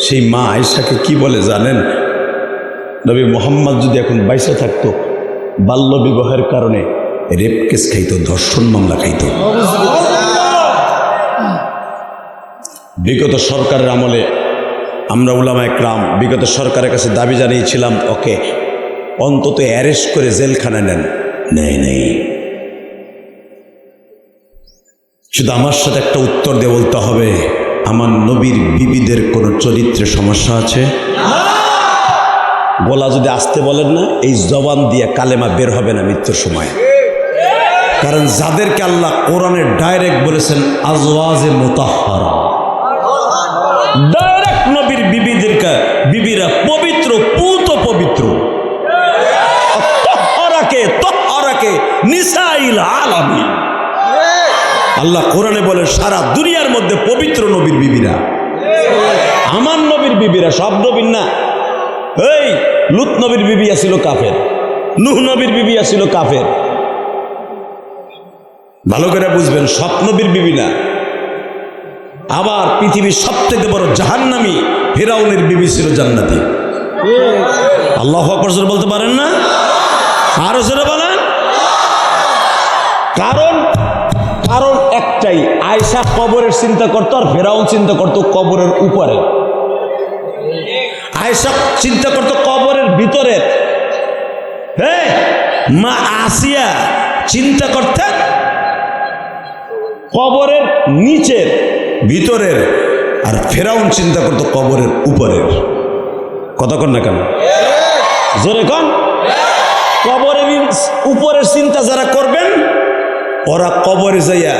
সেই মা আয়েশাকে কি বলে জানেন? নবী মুহাম্মদ যদি এখন বাইসে থাকতো, বাল্য বিবাহের কারণে রেপ কেস খাইতো, ধর্ষণ মামলা খাইতো। বিগত সরকারের আমলে আমরা উলামা একরাম বিগত সরকারের কাছে দাবি জানিয়েছিলাম, ওকে অন্তত অ্যারেস্ট করে জেলখানা নেন। নেই। শুধু আমার সাথে একটা উত্তর দিয়ে বলতে হবে, আমার নবীর বিবিদের কোনো চরিত্রে সমস্যা আছে? গলা যদি আসতে বলেন না, এই জবান দিয়ে কালেমা বের হবে না মৃত্যুর সময়। কারণ যাদেরকে আল্লাহ কোরআনে ডাইরেক্ট বলেছেন আজওয়াজে মুতাহহারা, ডাইরেক্ট নবীর বিবিদেরকে, বিবিরা পবিত্র, পুত পবিত্র। তাহহারাকে নিসাইল আলামিন, আল্লাহ কোরআনে বলে সারা দুনিয়ার মধ্যে পবিত্র নবীর বিবিরা। আমার নবীর বিবিরা, সব নবীর না। এই লুত নবীর বিবি ছিল কাফের, নূহ নবীর বিবি ছিল কাফের। ভালো করে বুঝবেন, সব নবীর বিবি না। আবার পৃথিবীর সবথেকে বড় জাহান্নামী ফিরাউনের বিবি ছিল জান্নাতি। আল্লাহু আকবার জোরে বলতে পারেন না? আরো জোরে বলেন। কারণ একটাই, আয়েশা কবরের চিন্তা করতো আর ফেরাউন চিন্তা করতো কবরের উপরে। আয়েশা চিন্তা করতো কবরের ভিতরের, হ্যাঁ, মা আসিয়া চিন্তা করতেন কবরের নিচের, ভিতরের, আর ফেরাউন চিন্তা করতো কবরের উপরের। কথা কন না কেন? জোরে কন। কবরের উপরের চিন্তা যারা করবেন, ওরা কবরে যাইয়া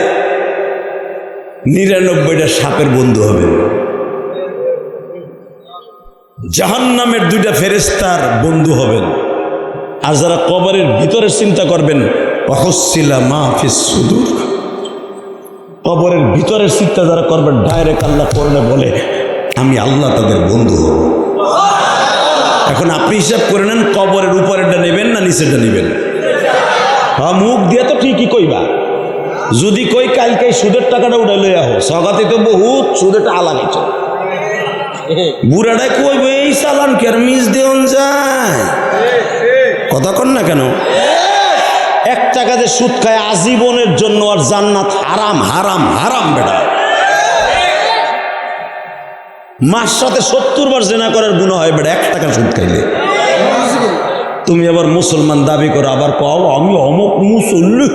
99টা সাপের বন্ধু হবেন, জাহান্নামের 2টা ফেরেশতার বন্ধু হবেন। আর যারা কবরের ভিতরের চিন্তা করবেন, ওয়াহুসিলা মা ফিস সুদূর, কবরের ভিতরের চিন্তা যারা করবেন, ডাইরেক্ট আল্লাহ কোরআনে বলে আমি আল্লাহ তাদের বন্ধু হব। এখন আপনি হিসাব করে নেন, কবরের উপরেরটা নেবেন না নিচেরটা নেবেন? হ্যাঁ, মুখ দিয়ে তো ঠিকই কইবা। যদি কই কালকে সুদের টাকাটা উঠে লইয়া হো, সগাতে তো বহুত সুদেরটা আলাদা চল, বুড়াটাই কইব এই চালান কেন মিস দেন যায়। কথা কন না কেন? 1 টাকা যে সুদ খায় আজীবনের জন্য, আর জান্নাত হারাম হারাম হারাম। বেটা মার সাথে 70 বার জেনা করার গুনাহ হয় বেটা 1 টাকা সুদ খাইলে। তুমি আবার মুসলমান দাবি করো, আবার কও আমি অমুক মুসল্লি,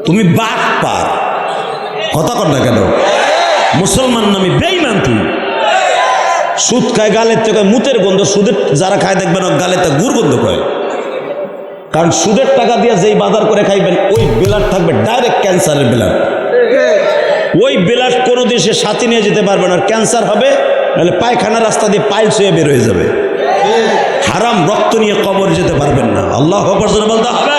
তুমি বাট পার। কথা কর না কেন? মুসলমান নামে বেঈমান তুমি। সুদ খায় গালের থেকে মুতের গন্ধ, সুদের যারা খায় দেখবেন গালের থেকে গুড় গন্ধ কয়। কারণ সুদের টাকা দিয়ে যেই বাজার করে খাইবেন, ওই ব্লাড থাকবে ডাইরেক্ট ক্যান্সারের ব্লাড। ওই ব্লাড কোনো দেশে সাথে নিয়ে যেতে পারবে না, ক্যান্সার হবে, নাহলে পায়খানা রাস্তা দিয়ে পাইলস হয়ে বের হয়ে যাবে। হারাম রক্ত নিয়ে কবর যেতে পারবেন না। আল্লাহু আকবার বলতে হবে।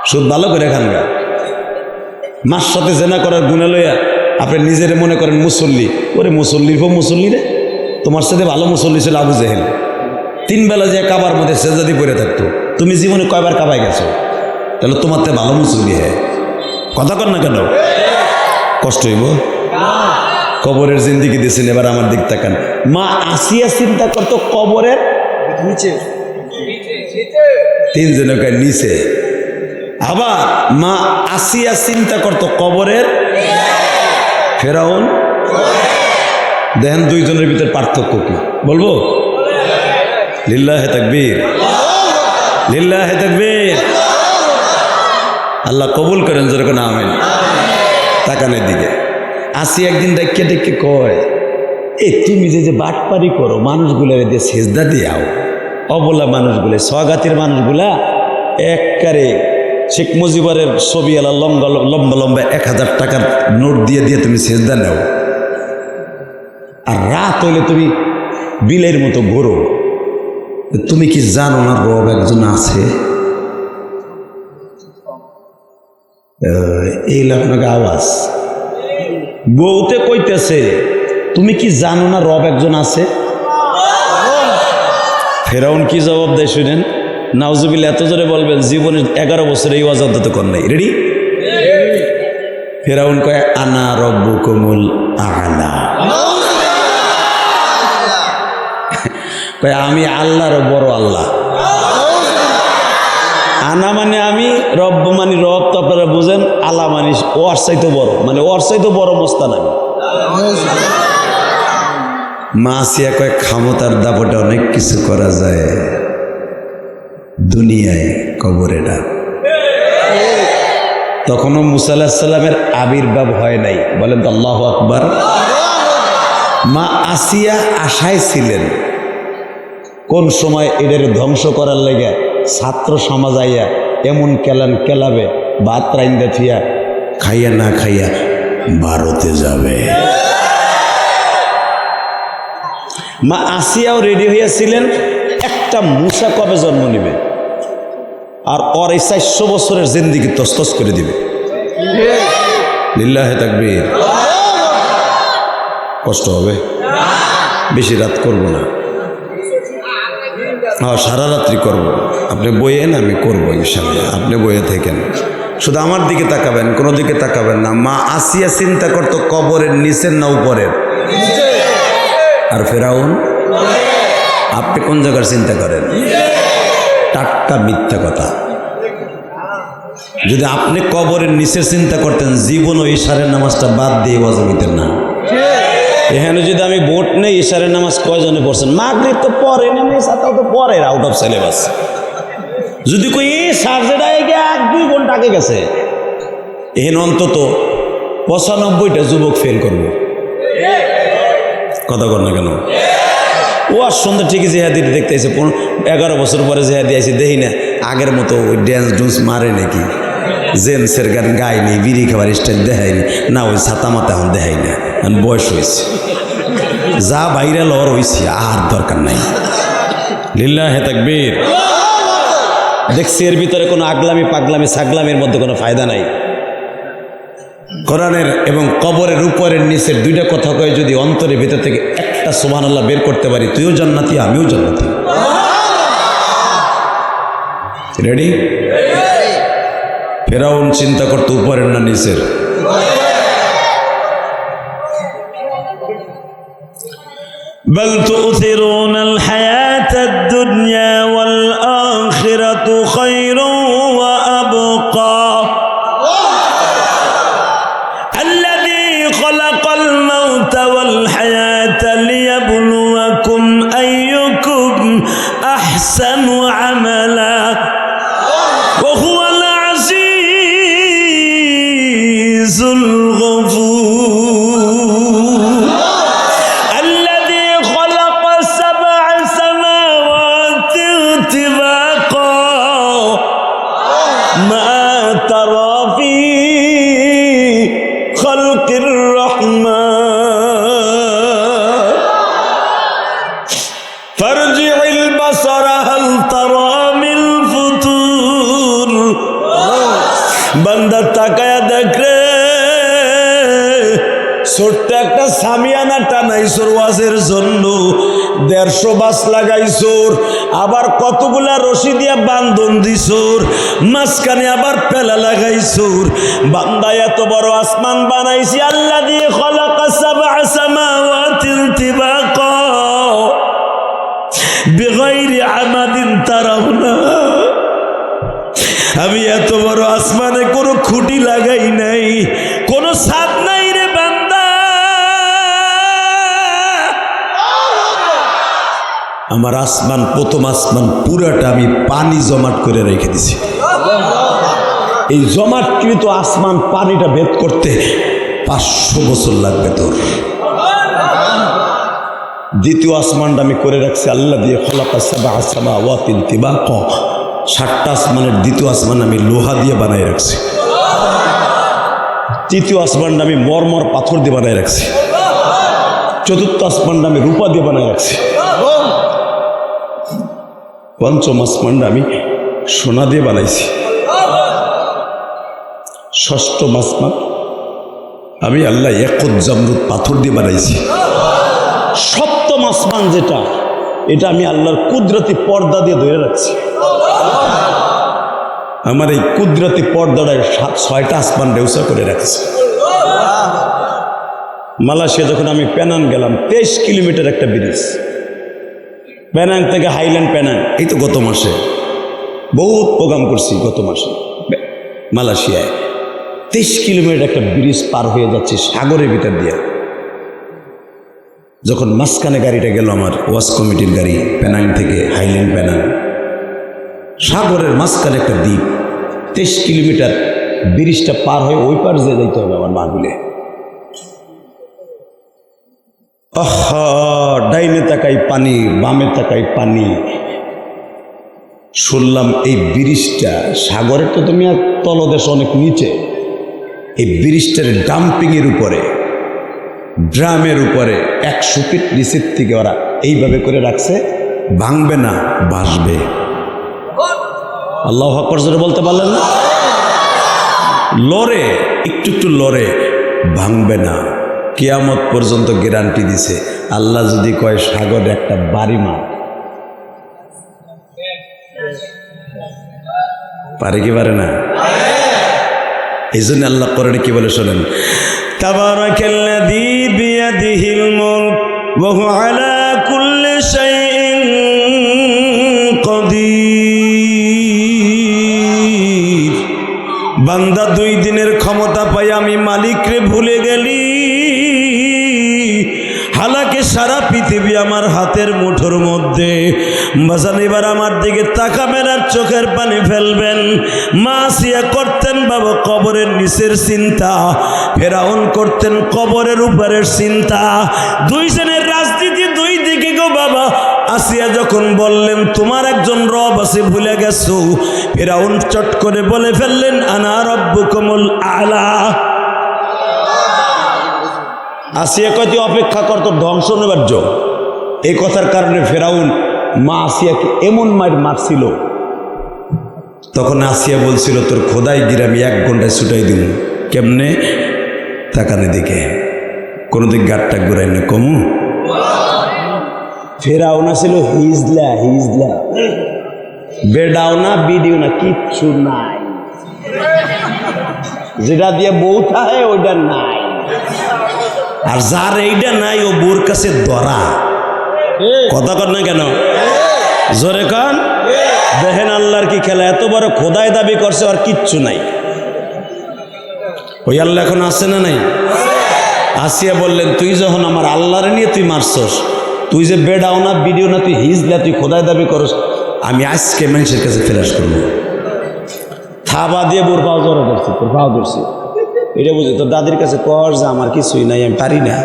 সুদ ভালো করে খান গা। মার সাথে জেনা করার গুনাহ লইয়া আপনি নিজের মনে করেন মুসল্লি। ওরে মুসল্লির পর মুসল্লি রে, তোমার সাথে ভালো মুসল্লি ছিল আবু জেহেল। 3 বেলা যে কাবার মধ্যে সেজদাদি পড়ে থাকতো, তুমি জীবনে কয়বার কাবায় গেছো? তাহলে তোমার তো ভালো মুসল্লি হ্যাঁ। কথা কর না কেন? কষ্ট হইব? কবরের জিন্দিগি দিয়েছেন। এবার আমার দিক তাকান। মা আসিয়া চিন্তা করতো কবরের নিচে, 3 জনকার নিচে। আবার মা আসিয়া চিন্তা করতো কবরের, ফেরাউন। দেখেন দুইজনের ভিতরে পার্থক্য কি বলবো? লিল্লাহে তাকবীর, লিল্লাহে তাকবীর। আল্লাহ কবুল করেন যেরকম আমিন। তাকানের দিকে আসি একদিন ডেকে ডেকে কয়, এই তুমি যে বাটপারি করো মানুষগুলার দিয়ে সেজদা দিয়াও, অবলা মানুষগুলো, স্বগাতির মানুষগুলা একবারে শেখ মুজিবরের ছবি আলা লম্বা লম্বা লম্বা 1000 টাকার নোট দিয়ে দিয়ে তুমি সেজদা নেও, আর রাত হইলে তুমি বিলের মতো ঘোরো। তুমি কি জানো না রব একজন আছে? এই আপনাকে আওয়াজ বউতে কইতেছে, তুমি কি জানো না রব একজন আছে? ফেরাউন কি জবাব দেয় শুনেন, নাউজুবিল্লাহ। এত জোরে বলবেন জীবনে 11 বছর এই ওয়াজ অন্তত কর নাই। রেডি? ফেরাউন কয়, আনা রব্বুকুমুল আ'লা। কয় আমি আল্লাহর বড় আল্লাহ। আনা মানে আমি, রব্ব মানে রব, তো আপনারা বুঝেন। আলা মানে ওর চাইতে বড়, মানে ওর চাইতে বড় মস্তান আমি। মাসিয়া কয়, ক্ষমতার দাপটে অনেক কিছু করা যায় দুনিয়ায়, কবরে না। তখনও মুসা আলাইহিস সালামের আবির্ভাব হয় নাই, বলেন তো আল্লাহু আকবার। মা আসিয়া আশায় ছিলেন কোন সময় এদের ধ্বংস করার লেগে ছাত্র সমাজ আইয়া এমন কেলান কেলাবে, ভাত রাইন্দা থিয়া খাইয়া না খাইয়া ভারতে যাবে। মা আসিয়াও রেডি হইয়াছিলেন, একটা মুসা কবে জন্ম নিবে আর ওর এই 400 বছরের জিন্দিগি তসতস করে দিবে। লিল্লাহে তাকবীর। কষ্ট হবে, বেশি রাত করব না। হ্যাঁ, সারা রাত্রি করবো। আপনি বইয়েন, আমি করবো ইনশাআল্লাহ। আপনি বইয়ে থাকেন, শুধু আমার দিকে তাকাবেন, কোনো দিকে তাকাবেন না। মা আসিয়া চিন্তা করতো কবরের নিচের না উপরের? আর ফেরাউন আপনি কোন জায়গার চিন্তা করেন? টাটকা মিথ্যা কথা। যদি আপনি কবরের নিচের চিন্তা করতেন, জীবন ও ইশারের নামাজটা বাদ দিয়ে বাজাবিতেন না। এখানে যদি আমি ভোট নেই, ইশারের নামাজ কয়জনে পড়ছেন? মাগরিব তো পরে না, সাতাও তো পরে, আউট অফ সিলেবাস। যদি কই সার্জেটা 1-2 ঘন্টা আগে গেছে, এখানে অন্তত 95টা যুবক ফেল করবো। কথা কর না কেন? ও আর সন্ধ্যা ঠিকই জেহাদি দেখতে আসে, 11 বছর পরে জেহাদি আসে, দেখি না আগের মতো ওই ড্যান্স ডুন্স মারে নাকি, জেন্সের গান গায়নি, বিড়ি খাবার স্টাইল দেখায়নি না, ওই ছাতা মাথা এখন দেখাই না, বয়স হয়েছে, যা বাইরে লর হয়েছে, আর দরকার নাই। লিল্লাহে তাকবীর। দেখছি এর ভিতরে কোনো আগলামি পাগলামি ছাগলামির মধ্যে কোনো ফায়দা নাই। কোরআনের এবং কবরের উপরের নিচের 2টা কথা কয়ে যদি অন্তরের ভিতর থেকে একটা সুবহানাল্লাহ বের করতে পারি, তুইও জান্নাতি আমিও জান্নাতি। রেডি? ফেরাউন চিন্তা করতো উপরের না নিচের? بل تؤثرون الحياة الدنيا والآخرة خير وأبقى الذي خلق الموت والحياة ليبلوكم أيكم أحسن عملا وهو العزيز الغفور الذي خلق 7 سماوات طباقا ما ترى في خلق الرحمن فارجع البصر هل ترى من فطور বান্দা তাকায়া দেখ রে, ছোট্ট একটা সামিয়ানা টানাইছোর ওয়াজের জন্য, 150 বাস লাগাইছোর, আবার কতগুলা রশি দিয়া বান্ধন দিছোর, মাঝখানে আবার পেলা লাগাইছোর। বান্দা এত বড় আসমান বানাইছি, আল্লাহ দিয়ে খলাকা 7 সামাওয়াতিন তিবাকা বিগাইরি আমাদিন তারাউনা। আমি এত বড় আসমানে কোনো খুঁটি লাগাই নাই, কোনো ছাদ নাই রে বান্দা। আমার আসমান, প্রথম আসমান পুরাটা আমি পানি জমাট করে রেখে দিছি। এই জমাটকৃত আসমান পানিটা ভেদ করতে 500 বছর লাগবে তোর। দ্বিতীয় আসমানটা আমি করে রাখছি আল্লাহ দিয়ে খলাকা সাবআ সামাওয়াতিন তিবাকা, 7টা আসমানের দ্বিতীয় আসমান আমি লোহা দিয়ে বানাই রাখছি। তৃতীয় আসমানটা আমি মরমর পাথর দিয়ে বানাই রাখছি। চতুর্থ আসমানটা আমি রূপা দিয়ে বানাই রাখছি। পঞ্চম আসমানটা আমি সোনা দিয়ে বানাইছি। ষষ্ঠম আসমান আমি আল্লাহ ইয়াকুত জামরুদ পাথর দিয়ে বানাইছি। সপ্তম আসমান যেটা, এটা আমি আল্লাহর কুদরতি পর্দা দিয়ে ধরে রাখছি। আমার এই কুদরতি পর্দাটায় 6টা আসমান রেউসা করে রাখছি। মালয়েশিয়া যখন আমি পেনাং গেলাম, 23 কিলোমিটার একটা ব্রিজ, পেনাং থেকে হাইল্যান্ড পেনাং, এই তো গত মাসে বহুত প্রোগ্রাম করছি। গত মাসে মালয়েশিয়ায় 23 কিলোমিটার একটা ব্রিজ পার হয়ে যাচ্ছে সাগরের ভিতর দিয়ে। যখন মাঝখানে গাড়িটা গেল আমার ওয়াজ কমিটির গাড়ি, পেনাং থেকে হাইল্যান্ড পেনাং, সাগরের মাঝখানে একটা দ্বীপ, 23 কিলোমিটার ব্রিজটা পার হয়ে ওই পার যে যাইতে হবে আমার মাহফিলে। ডাইনে তাকাই পানি, বামে তাকাই পানি। শুনলাম এই ব্রিজটা সাগরের তো তুমি আর তলদেশ অনেক নিচে, এই ব্রিজটার ডাম্পিংয়ের উপরে, ড্রামের উপরে 100 ফিট নিচের থেকে ওরা এইভাবে করে রাখছে, ভাঙবে না, ভাসবে। আল্লাহু আকবার জোরে বলতে পারলেন না? লড়ে, একটু একটু লড়ে, ভাঙবে না। কিয়ামত পর্যন্ত গ্যারান্টি দিছে। আল্লাহ যদি কয় সাগরে একটা বাড়ি মার, পারে কি পারে না? এই জন্য আল্লাহ কোরআনে কি বলে শোনেন, তাবারাকাল্লাযী বিয়াদিহিল মুলক ওয়া হুয়া আলা কুল্লি শাইইন কাদির। বান্দা 2 দিনের ক্ষমতা পাই আমি মালিকরে ভুলে গেলি, হালাকে সারা পৃথিবী আমার হাতের মুঠোর মধ্যে। বাজান এবার আমার দিকে তাকাবেন আর চোখের পানি ফেলবেন। মাসিয়া করতেন বাবা কবরের নিচের চিন্তা, ফেরাউন করতেন কবরের উপরের চিন্তা। 2 জনের রাজনীতি 2 দিকে গো বাবা। আসিয়া যখন বললেন তোমার একজন রব আছে ভুলে গেছো, ফেরাউন চট করে বলে ফেললেন আনা রব্বুকুমুল আলা। আসিয়া কয়টি অপেক্ষা কর, তোর ধ্বংস নিবার্য। এই কথার কারণে ফেরাউন মা আসিয়াকে এমন মারছিল, তখন আসিয়া বলছিল তোর খোদাই গিয়ে আমি 1 ঘন্টায় ছুটাই দিব। কেমনে? তাকানে দিকে, কোনো দিক গাড়টা ঘুরাই না কমু। ফেরাউন ছিল হিজলা, হিজলা, বেডাও না বিডিও না, কিচ্ছু নাই। যেটা দিয়ে বউ থাকে ওইটা নাই, আর যার এইটা নাই ও বউর কাছে ধরা। কথা কর না কেন? জোরে কান। দেখেন আল্লাহর কি খেলা, এত বড় খোদাই দাবি করছে আর কিচ্ছু নাই। ওই আল্লাহ এখন আছে না নাই? আসিয়া বললেন তুই যখন আমার আল্লাহরে নিয়ে তুই মারছস, তুই যে বেডাও না বিডিও না, তুই হিজলা, তুই খোদাই দাবি করস, আমি আজকে মানুষের কাছে ফেরাস করবো। থাবা দিয়ে বোর পাও জড়ো ধরছি, তোর পাও ধরছি, এটা বুঝি তোর দাদির কাছে কর যে আমার কিছুই নাই, আমি পারি না।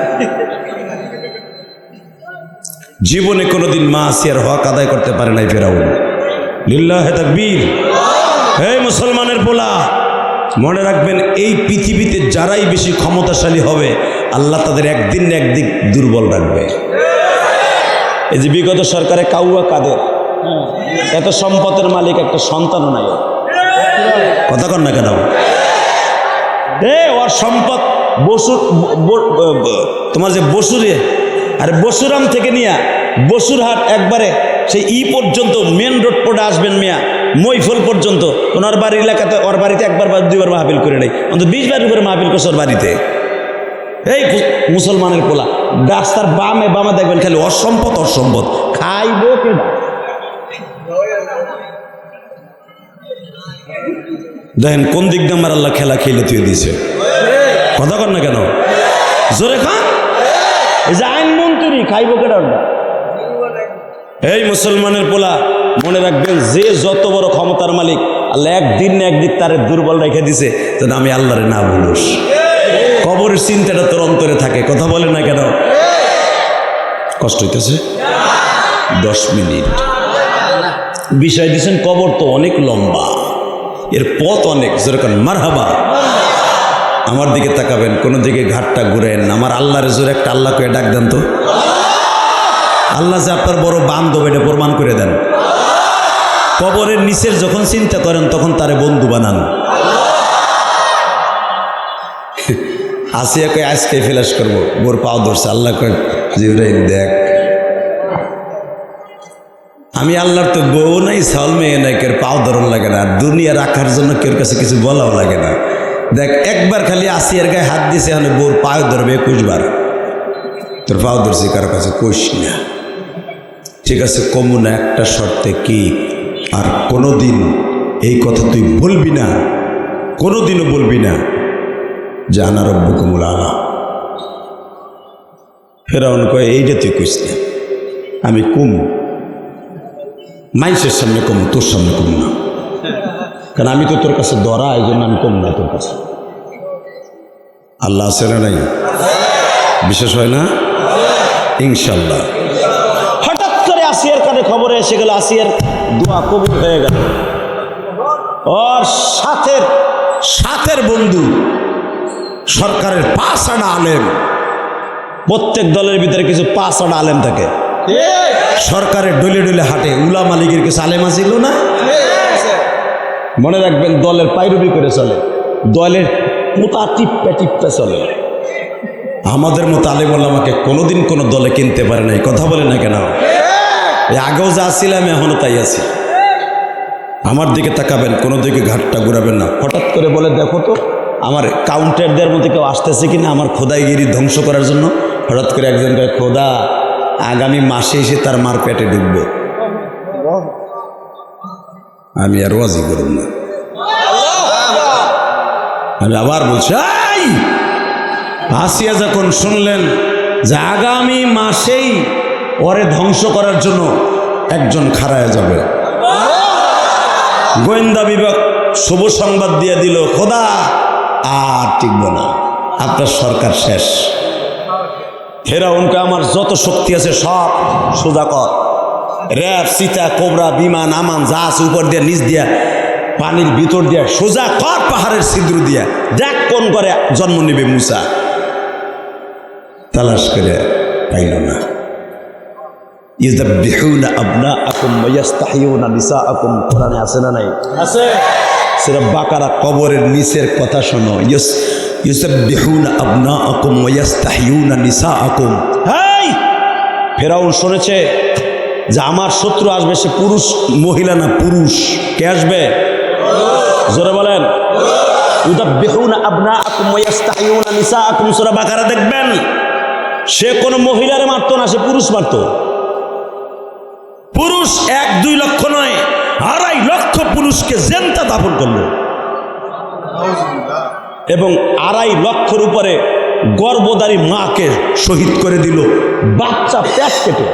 জীবনে কোনোদিন মা আসিয়ার হক আদায় করতে পারে নাই ফেরাউন। লিল্লাহে তাকবীর। হে মুসলমানের পোলা, মনে রাখবেন এই পৃথিবীতে যারাই বেশি ক্ষমতাশালী হবে আল্লাহ তাদের একদিন না একদিন দুর্বল রাখবে। এই যে বিগত সরকারে কাউয়া কাদের, এত সম্পদের মালিক একটা সন্তানও নাই। কথা কন না কেন? ওর সম্পদ বসুর, তোমার যে বসুরে, আরে বসুরাম থেকে নিয়ে বসুরহাট একবারে সেই পর্যন্ত মেন রোড পড়ে আসবেন মিয়া, মৈফল পর্যন্ত ওনার বাড়ি এলাকাতে, ওর বাড়িতে 1 বার বা 2 বার মাহফিল করে নেই, অন্তত 20 বার উপরে মাহফিল করছে ওর বাড়িতে। এই মুসলমানের পোলা রাস্তার বামে বামে দেখবেন খালি অসম্পদ অসম্পদ, খাইব কেডা? দেখেন কোন দিক দিয়ে আমার আল্লাহ খেলা খেলে তুই দিয়েছে। কথা কর না কেন? জোরে খান। এই যে আইনমন্ত্রী খাইব কেডা? এই মুসলমানের পোলা, মনে রাখবেন, যে যত বড় ক্ষমতার মালিক, আল্লাহ একদিন না একদিন তারে দুর্বল রেখে দিছে, যেন আমি আল্লাহরে না বলুস। কবরের চিন্তাটা তোর অন্তরে থাকে, কথা বলে না কেন? কষ্ট হইতেছে? 10 মিনিট বিষয় দিচ্ছেন। কবর তো অনেক লম্বা, এর পথ অনেক। যেরকম মারহাবা, আমার দিকে তাকাবেন, কোনো দিকে ঘাটটা ঘুরেন। আমার আল্লাহর জোরে একটা আল্লাহ করে ডাক দেন তো। আল্লাহ যে আপনার বড় বান্ধব, এটা প্রমাণ করে দেন। কবরের নিচের যখন চিন্তা করেন, তখন তারে বন্ধু বানান। আসিয়া কই আজকে ফ্ল্যাশ করবো, বোর পাও ধরছে। আল্লাহ কয় জিবরাইল দেখ, আমি আল্লাহর তো বউ নাই, সাল মেয়ে নাই, কেউ পাও ধরন লাগে না, আর দুনিয়া রাখার জন্য কেউ কাছে কিছু বলাও লাগে না। দেখ, একবার খালি আসিয়ার গায়ে হাত দিয়েছে, এখন বোর পাও ধরবে 21 বার। তোর পাও ধরছি কারো কাছে কইস না, ঠিক আছে? কমু না, একটা শর্তে। কি? আর কোনোদিন এই কথা তুই বলবি না, কোনোদিনও বলবি না যে আনা রব্বুকুমুল আলা। ফেরাউন কয় এইটা তুই কইস না। আমি কম মাইসের সামনে কম, তোর সামনে কম না, কারণ আমি তো তোর কাছে ধরা, এই জন্য আমি কম না তোর কাছে। আল্লাহ আছে না নাই? বিশেষ হয় না ইনশাল্লাহ। হঠাৎ করে আসিয়ার কানে খবরে এসে গেল, আসিয়ার দোয়া কবুল হয়ে গেল। ওর সাথের বন্ধু সরকারের 5 আনা আলেম, প্রত্যেক দলের ভিতরে কিছু 5 আনা আলেম থাকে। সরকারের ডলে ডলে হাঁটে। উলামা লীগের কিছু আলেম ছিল না? মনে রাখবেন, দলের পাইরবি করে চলে, দলের মোটা টিপ্পা চলে। আমাদের মতো আলেম ওলামাকে কোনোদিন কোনো দলে কিনতে পারে নাই, কথা বলে না কেন? আগেও যা ছিলাম, এখনো তাই আছি। আমার দিকে তাকাবেন, কোনো দিকে ঘাটটা ঘুরাবেন না। হঠাৎ করে বলে, দেখো তো আমার কাউন্টারদের মধ্যে কেউ আসতেছে কিনা আমার খোদাইগিরি ধ্বংস করার জন্য। হঠাৎ করে একজন কয়, খোদা আগামী মাসে এসে তার মার পেটে ঢুকবো। আমি আর ওয়াজি করব না। আমি আবার বলছি, আসিয়া যখন শুনলেন যে আগামী মাসেই ওরে ধ্বংস করার জন্য একজন খাড়ায় যাবে, গোয়েন্দা বিভাগ শুভ সংবাদ দিয়ে দিল, খোদা আর টিকব না, আপনার সরকার শেষ। ফেরাউনকে আমার যত শক্তি আছে সব সোজা কর। র্যাব, সীতা, কোবরা, বিমান, আমান যা আছে উপর দিয়া, নিচ দিয়া, পানির ভিতর দিয়া সোজা কর, পাহাড়ের ছিদ্র দিয়া। দেখ কোন করে জন্ম নেবে মুসা। তালাশ করে পাইল না। ইযযাবিহুনা আবনাআকুম ওয়া ইস্তাহয়ুনা নিসাআকুম, কোরআনে আছে না নাই? আছে। সূরা বাকারা কবরের নিচের কথা শোনো। ইযযাবিহুনা আবনাআকুম ওয়া ইস্তাহয়ুনা নিসাআকুম। হেই, ফেরাউন শুনেছে যে আমার শত্রু আসবে, সে পুরুষ, মহিলা না, পুরুষ। কে আসবে? জোরে বলেন। ইযযাবিহুনা আবনাআকুম ওয়া ইস্তাহয়ুনা নিসাআকুম, সূরা বাকারা দেখবেন। সে কোনো মহিলারে মারতো না, সে পুরুষ মারতো। পুরুষ 1-2 লক্ষ নয়, 2.5 লক্ষ পুরুষকে জেনতা দাফন করলো, এবং 2.5 লক্ষের উপরে গর্ভধারী মাকে শহীদ করে দিল, বাচ্চা পেট কেটে।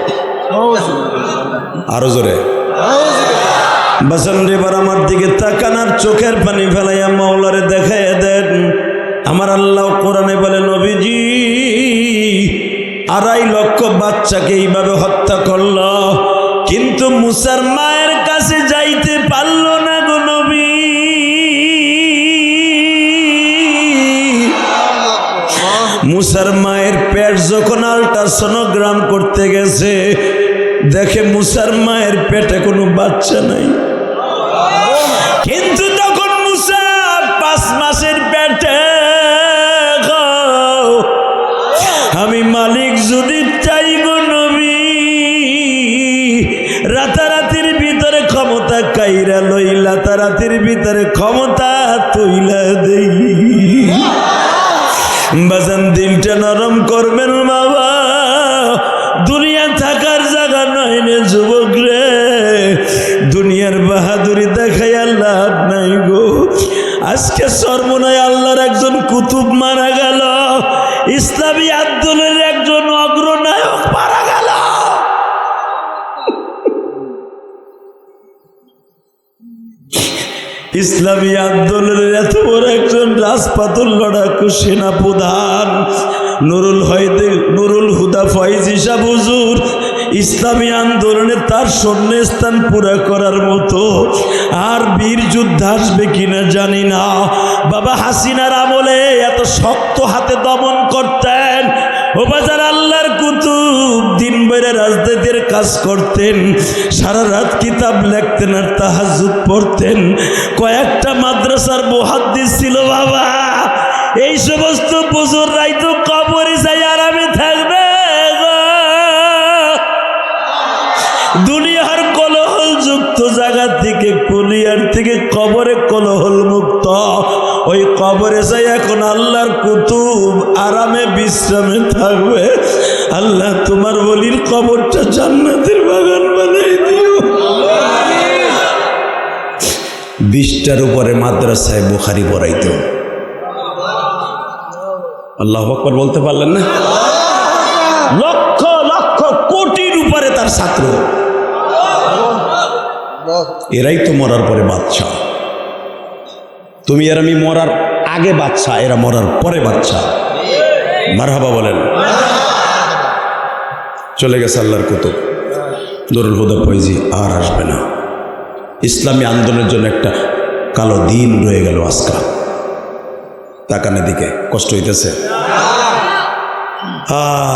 আরো জোরে বাসন রেবার আমার দিকে তাকানার চোখের পানি ফেলাইয়া মাওলারে দেখাইয়া দেন। আমার আল্লাহ কোরআনে বলে, নবীজি 2.5 লক্ষ বাচ্চাকে এইভাবে হত্যা করল, কিন্তু মুসার মায়ের কাছে যাইতে পারল না গো নবী। মুসার মায়ের পেট যখন আল্ট্রাসোনোগ্রাম করতে গেছে, দেখে মুসার মায়ের পেটে কোনো বাচ্চা নাই। কিন্তু তখন মুসা 5 মাসের পেটে। আমি মালিক যদি চাই গো নবী, রাতারাতির ভিতরে ক্ষমতা কাইরা লই, রাতারাতির ভিতরে ক্ষমতা তুইলা দেই। বাজান দিলটা নরম করবেন বাবা, দুনিয়া থাকার জায়গা নয় রে যুবক রে। দুনিয়ার বাহাদুরি দেখাইয়া লাভ নাই গো। আজকে সর্বনয় আল্লাহর একজন কুতুব মারা গেল, ইসলামী আন্দোলনের একজন অগ্রনায়ক মারা গেল। ইসলামী আন্দোলনের এত বড় একজন রাজপাতল লড়াকু সেনাপ্রধান নুরুল হুদা ফয়েজি সাহেব হুজুর ইসলামী আন্দোলনে তার শূন্যস্থান পুরা করার মতো আর বীর যোদ্ধা আসবে কিনা জানি না। বাবা হাসিনার আমলে এত শক্ত হাতে দমন করতেন। ও বাজার আল্লাহর কুতুব দিন বেড়ে রাজনীতির কাজ করতেন, সারা রাত কিতাব লিখতেন আর তাহাজ্জুদ পড়তেন। কয়েকটা মাদ্রাসার মুহাদ্দিস ছিল বাবা। এই সমস্ত বুজুর্গরাই তো কবরে যাই আরামে থাকবে। দুনিয়ার কোলাহল যুক্ত জায়গা থেকে কুলিয়ার থেকে কবরে কোলাহল মুক্ত ওই কবরে যাই এখন আল্লাহর কুতুব আরামে বিশ্রামে থাকবে। আল্লাহ তোমার ওলির কবরটা জান্নাতের বাগান বানাই দিও। 20টার উপরে মাদ্রাসায় বুখারী পড়াইতো। আল্লাহু আকবার বলতে পারলেন না? লক্ষ লক্ষ কোটির উপরে তার ছাত্র। এরাই তো মরার পরে বাদশা। তুমি আর আমি মরার আগে বাদশা, এরা মরার পরে বাদশা। মারহাবা বলেন। চলে গেছে আল্লাহর কুতুব নুরুল হুদা ফয়েজি, আর আসবে না। ইসলামী আন্দোলনের জন্য একটা কালো দিন রয়ে গেল আজকা। তাকানের দিকে কষ্ট হইতেছে।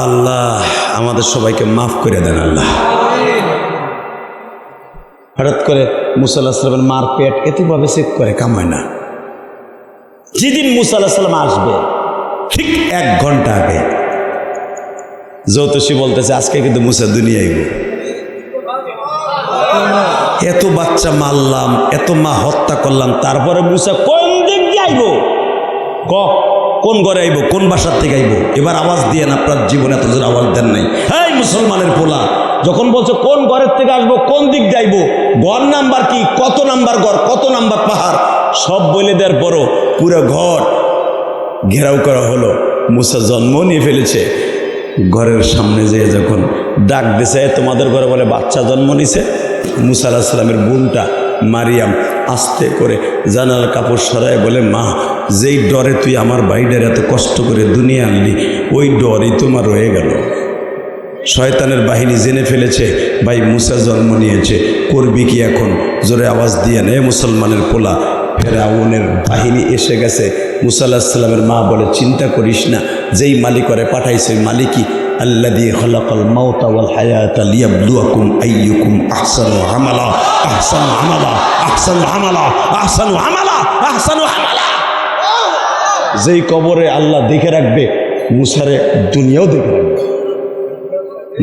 আল্লাহ আমাদের সবাইকে মাফ করে দেন আল্লাহ। হঠাৎ করে মুসা আলাইহিস সালামের মার পেট এতভাবে চেক করে কামায় না। যেদিন মুসা আলাইহিস সালাম আসবে ঠিক 1 ঘন্টা আগে জ্যোতিষী বলতেছে আজকে কিন্তু মুসা দুনিয়া আইব। এত বাচ্চা মারলাম, এত মা হত্যা করলাম, তারপরে মুসা কোন দিক দিয়ে আইব? কোন ঘরে আইব? কোন বাসার থেকে আইব? এবার আওয়াজ দিয়ে না, আপনার জীবনে এত জোর আওয়াজ দেন নাই। হ্যাঁ মুসলমানের পোলা যখন বলছে কোন ঘরের থেকে আসবো, কোন দিক দিয়ে আইব, ঘর নাম্বার কি, কত নাম্বার ঘর, কত নাম্বার পাহাড়, সব বলে দেওয়ার পরও পুরো ঘর ঘেরাও করা হলো। মুসা জন্ম নিয়ে ফেলেছে। ঘরের সামনে যেয়ে যখন ডাক দিছে তোমাদের ঘরে বলে বাচ্চা জন্ম নিছে, মুসা আলাইহিস সালামের বোনটা মারিয়াম আস্তে করে জানালার কাপড় সরায় বলে মা, যেই ডরে তুই আমার ভাইটার এত কষ্ট করে দুনিয়া আনলি, ওই ডরই তোমার রয়ে গেল। শয়তানের বাহিনী জেনে ফেলেছে ভাই মুসা জন্ম নিয়েছে, করবি কি এখন? জোরে আওয়াজ দিয়ে নে মুসলমানের পোলা, ফেরাউনের বাহিনী এসে গেছে। মুসা আলাইহিস সালামের মা বলে চিন্তা করিস না, যেই মালিক করে পাঠাইছে মালিকই আল্লাযী খালাকাল মাউতা ওয়াল হায়াতা লিয়াবলুয়াকুম আইয়ুকুম আহসানু আমালা আহসানু আমালা আহসানু আমালা আহসানু আমালা আহসানু আমালা। যেই কবরে আল্লাহ দেখে রাখবে মুসারে দুনিয়াও দেখে রাখবে।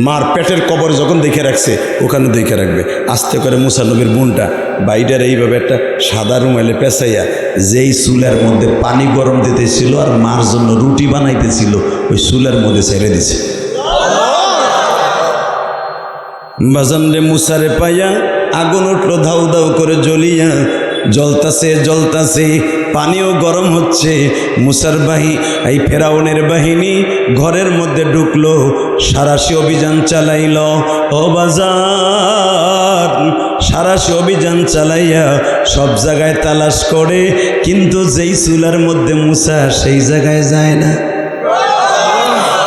মার পেটের কবর যখন দেখে রাখছে ওখানে দেখে রাখবে। আস্তে করে মুসা নবীর বোনটা বাইরের এইভাবে একটা সাদা রুমালে পেঁচাইয়া যেই চুলের মধ্যে পানি গরম দিতেছিল আর মার জন্য রুটি বানাইতেছিল ওই চুলের মধ্যে ছেড়ে দিছে। বাজানরে মুসারে পাইয়া আগুন উঠলো ধাউ ধাউ করে জ্বলিয়া, জ্বলতাছে জ্বলতাছে, পানিও গরম হচ্ছে। মুসার এই ফেরাউনের বাহিনী ঘরের মধ্যে ঢুকলো, সারাশি অভিযান চালাইল। ও বাজার সারাশি অভিযান চালাইয়া সব জায়গায় তালাশ করে, কিন্তু যেই চুলার মধ্যে মুসা সেই জায়গায় যায় না।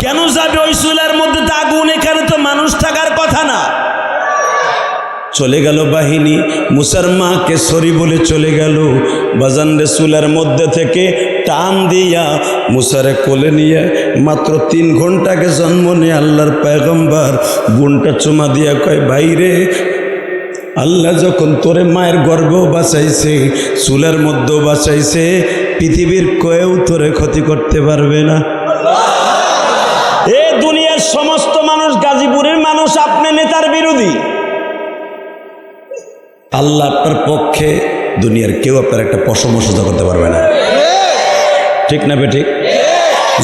কেন যাবে ওই চুলার মধ্যে? তো আগুন, এখানে তো মানুষ থাকার কথা না। চলে গেল বাহিনী, মুসার মাকে সরি বলে চলে গেল। বাজানরে চুলার মধ্যে থেকে টান দিয়া মুসারে কোলে নিয়ে মাত্র 3 ঘন্টাকে জন্ম নিয়ে আল্লাহর পয়গম্বর বোনটা চুমা দিয়া কয় ভাইরে, আল্লাহ যখন তোরে মায়ের গর্ভেও বাঁচাইছে, চুলার মধ্যেও বাঁচাইছে, পৃথিবীর কেউ তোরে ক্ষতি করতে পারবে না। এ দুনিয়ার সমস্ত মানুষ, গাজীপুরের মানুষ আপনি নেতার বিরোধী, আল্লাহ আপনার পক্ষে, দুনিয়ার কেউ আপনার একটা পরামর্শতা করতে পারবে না। ঠিক না বেঠিক?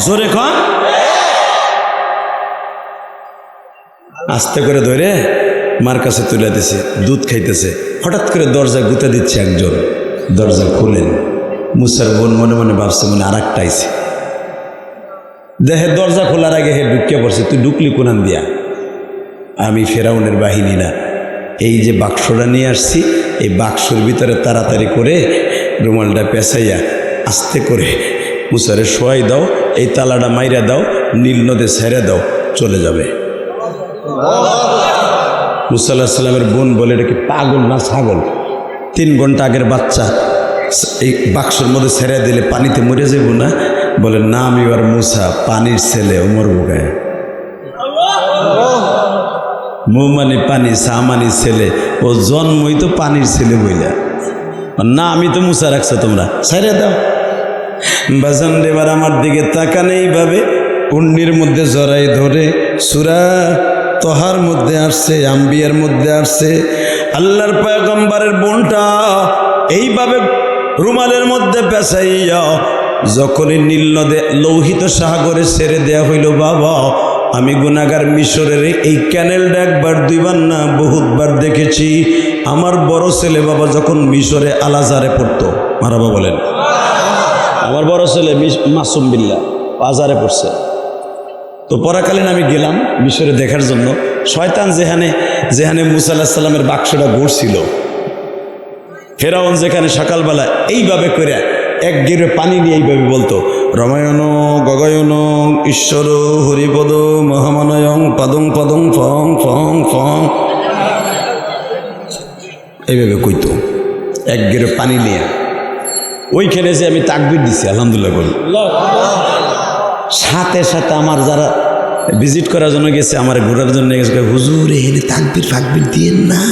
জোরে কন। আস্তে করে ধরে মার কাছে তুলে দিছে, দুধ খাইতেছে। হঠাৎ করে দরজা গুঁতে দিচ্ছে একজন, দরজা খুলেন। মুসার বোন মনে মনে ভাবছে মনে আর একটা আইছে। দেহে দরজা খোলার আগে হে ঢুকে পড়ছে। তুই ঢুকলি কোনান দিয়া? আমি ফেরাউনের বাহিনী না, এই যে বাক্সটা নিয়ে আসছি, এই বাক্সর ভিতরে তাড়াতাড়ি করে রুমালটা পেঁচাইয়া আস্তে করে মুসারে শোয়াই দাও, এই তালাটা মাইরা দাও, নীল নদে ছেড়ে দাও, চলে যাবে। মুসা আলাইহিস সালামের বোন বলে, এটা কি পাগল না ছাগল? 3 ঘন্টা আগের বাচ্চা এই বাক্সের মধ্যে ছেড়ে দিলে পানিতে মরে যাব না? বলে না, আমি আর মুসা পানির ছেলে, ও মরবো গায়ে। মু মানে পানি, সা মানে ছেলে, ও জন্মই তো পানির ছেলে বইলা। না, আমি তো মুসা রাখছো, তোমরা ছেড়ে দাও। বাজান এবার আমার দিকে তাকানে এইভাবে উন্নির মধ্যে জড়াই ধরে সূরা তহার মধ্যে আসছে, আম্বিয়ার মধ্যে আসছে, আল্লাহর পয়গম্বরের বোনটা এইভাবে রুমালের মধ্যে পেঁচাইয়া যখনই নীল নদে লৌহিত সাগরে ছেড়ে দেয়া হইল, বাবা আমি গুনাহগার মিশরের এই ক্যানেলটা 1বার 2বার না বহুতবার দেখেছি। আমার বড় ছেলে বাবা যখন মিশরে আল-আজহারে পড়তো, মারাবা বলেন, আমার বড় ছেলে মাসুম বিল্লাহ আজহারে পড়ছে, তো পড়াকালীন আমি গেলাম মিশরে দেখার জন্য। শয়তান যেখানে মুসা আলাইহিস সালামের বাক্সটা ঘুরছিল, ফেরাউন যেখানে সকালবেলা এইভাবে করে এক গিরে পানি নিয়ে এইভাবে বলতো, রমায়ণ গগয়ন ঈশ্বর হরিপদ মহামানয়ং পাদং পদং ফং ফং ফং, এইভাবে কইতো এক গিরে পানি নিয়ে। ওইখানে যে আমি তাকবীর দিছি আলহামদুলিল্লাহ বলি, সাথে সাথে আমার যারা ভিজিট করার জন্য গেছে, আমার ঘোরার জন্য গেছে, হুজুর এখানে তাকবীর ফাকবীর দিয়েন না।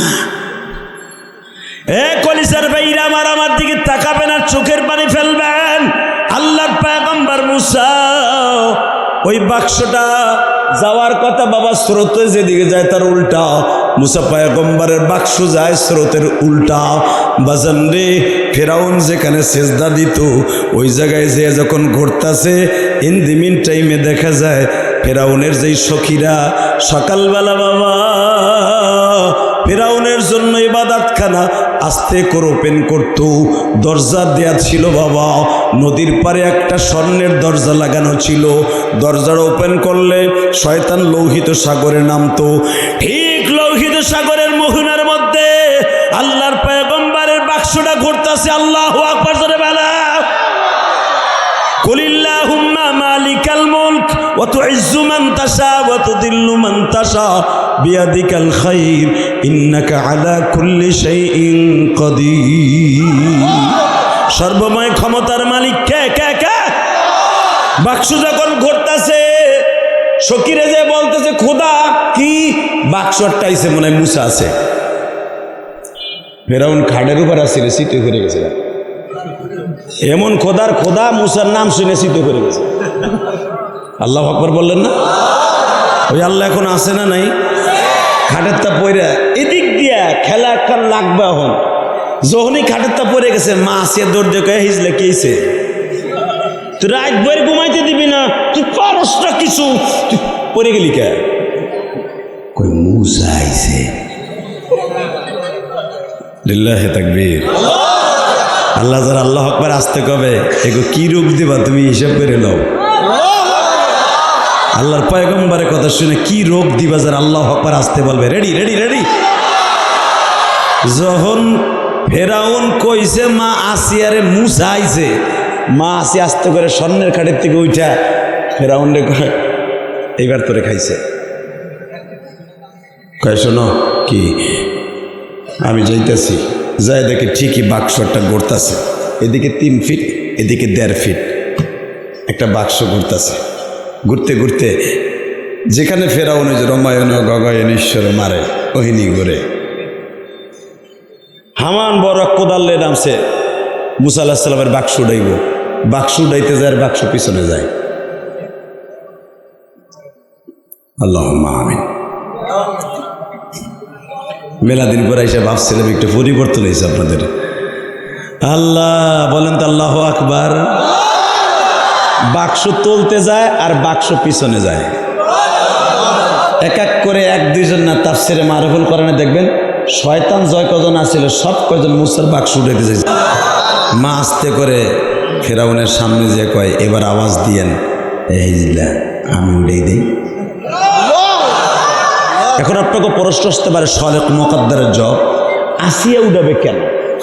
কলিজার ভাইরা আমার দিকে তাকাবেন আর চোখের পানি ফেলবেন। আল্লাহর পয়গম্বর মুসা ওই বাক্সটা যাওয়ার কথা বাবা, স্রোতে যেদিকে যায় তার উল্টা। মুসা পয়গম্বরের বাক্স যায় স্রোতের উল্টা। বাজান রে, ফেরাউন যেখানে সেজদা দিত ওই জায়গায় যে যখন ঘুরতেছে, ইন দি মিন টাইমে দেখা যায় ফেরাউনের যেই সখীরা সকালবেলা বাবা ফেরাউনের জন্য ইবাদতখানা আস্তে করে ওপেন করত, দরজা দেয়া ছিল বাবা। নদীর পারে একটা স্বর্ণের দরজা লাগানো ছিল, দরজাটা ওপেন করলে শয়তান লৌহিত সাগরে নামতো। ঠিক লৌহিত সাগরের মোহনার মধ্যে আল্লাহর পয়গম্বরের বাক্সটা ঘুরতেছে। আল্লাহু আকবার জোরে বলো। কুলিল্লাহুম্মা মালিকাল মুলক ওয়া তুইজ্জু মান তাশা ওয়া তুদিল্লু মান তাশা বিয়াদিকাল খায়র ইন্নাকা আলা কুল্লি শাইইন কাদির। সর্বময় ক্ষমতার মালিক কে? কে কে? বাক্স যখন ঘুরতেছে, সকিরে যে বলতেছে খোদা কি? বাক্সটাইছে মনে হয় মুসা আছে। ফেরাউন খাড়ের উপর আসছিল, সিটে করে গেছে। এমন খোদার খোদা মুসার নাম শুনে সিদ্ধ করে গেছে। আল্লাহু আকবার বললেন না? ওই আল্লাহ এখন আছে না নাই? খাটের তা পইরা এদিক দিয়া খেলা একটা লাগবে। এখন যখনই খাটের তা পড়ে গেছে, মা আসিয়া দৌড় দিয়ে হিজলে কেছে, তুই রাত বই ঘুমাইতে দিবি না, তুই পারস না কিছু, তুই পড়ে গেলি কে? কই মুসা আইছে। লিল্লাহি তাকবীর। আল্লাহ যারা আল্লাহ আকবার আসতে কবে, এগো কি রূপ দিবা তুমি হিসাব করে নাও। আল্লাহর পয়গম্বরের কথা শুনে কি রোগ দিবা যারা আল্লাহ আকবার আসতে বলবে। Ready ready ready. যখন ফেরাউন কইছে মা আসিয়ারে মুসা আইছে, মা আসি আস্তে করে স্বর্ণের খাটের থেকে উঠা ফেরাউন রে কয়, এইবার তোরে খাইছে। কয় শোনো কি, আমি যাইতেছি, যাই দেখে ঠিকই বাক্সটা ঘুরতেছে। এদিকে 3 ফিট, এদিকে 1.5 ফিট একটা বাক্স ঘুরতেছে। ঘুরতে ঘুরতে যেখানে ফেরাউন যে রমায়ণ গগয়ন ঈশ্বর মারে ওহিনী ঘুরে। হামান বড় কোদাল্লে নামছে, মুসা আলাইহিস সালামের বাক্স উঠাইব। বাক্স উঠাইতে যায় আর বাক্স পিছনে যায়। আল্লাহুম্মা আমিন। মেলা দিন পরে এসে ভাবছিলাম একটু পরিবর্তন হয়েছে আপনাদের। আল্লাহ বলেন তো আল্লাহু আকবার। বাক্স তুলতে যায় আর বাক্স পিছনে যায়। এক এক করে 1-2 জন না তাফসিরে মারুফুল কোরআনে দেখবেন শয়তান জয় কজন আছিল, সব কজন মুসার বাক্স উঠাইতে যাইছে। মা আস্তে করে ফেরাউনের সামনে যে কয়, এবার আওয়াজ দিয়েন, এই জিল্লা আমি উঠেই দিই। এখন আপনাকে প্রশ্ন আসতে পারে, সলেক মুকদ্দারের জব আসিয়া উঠাবে কেন?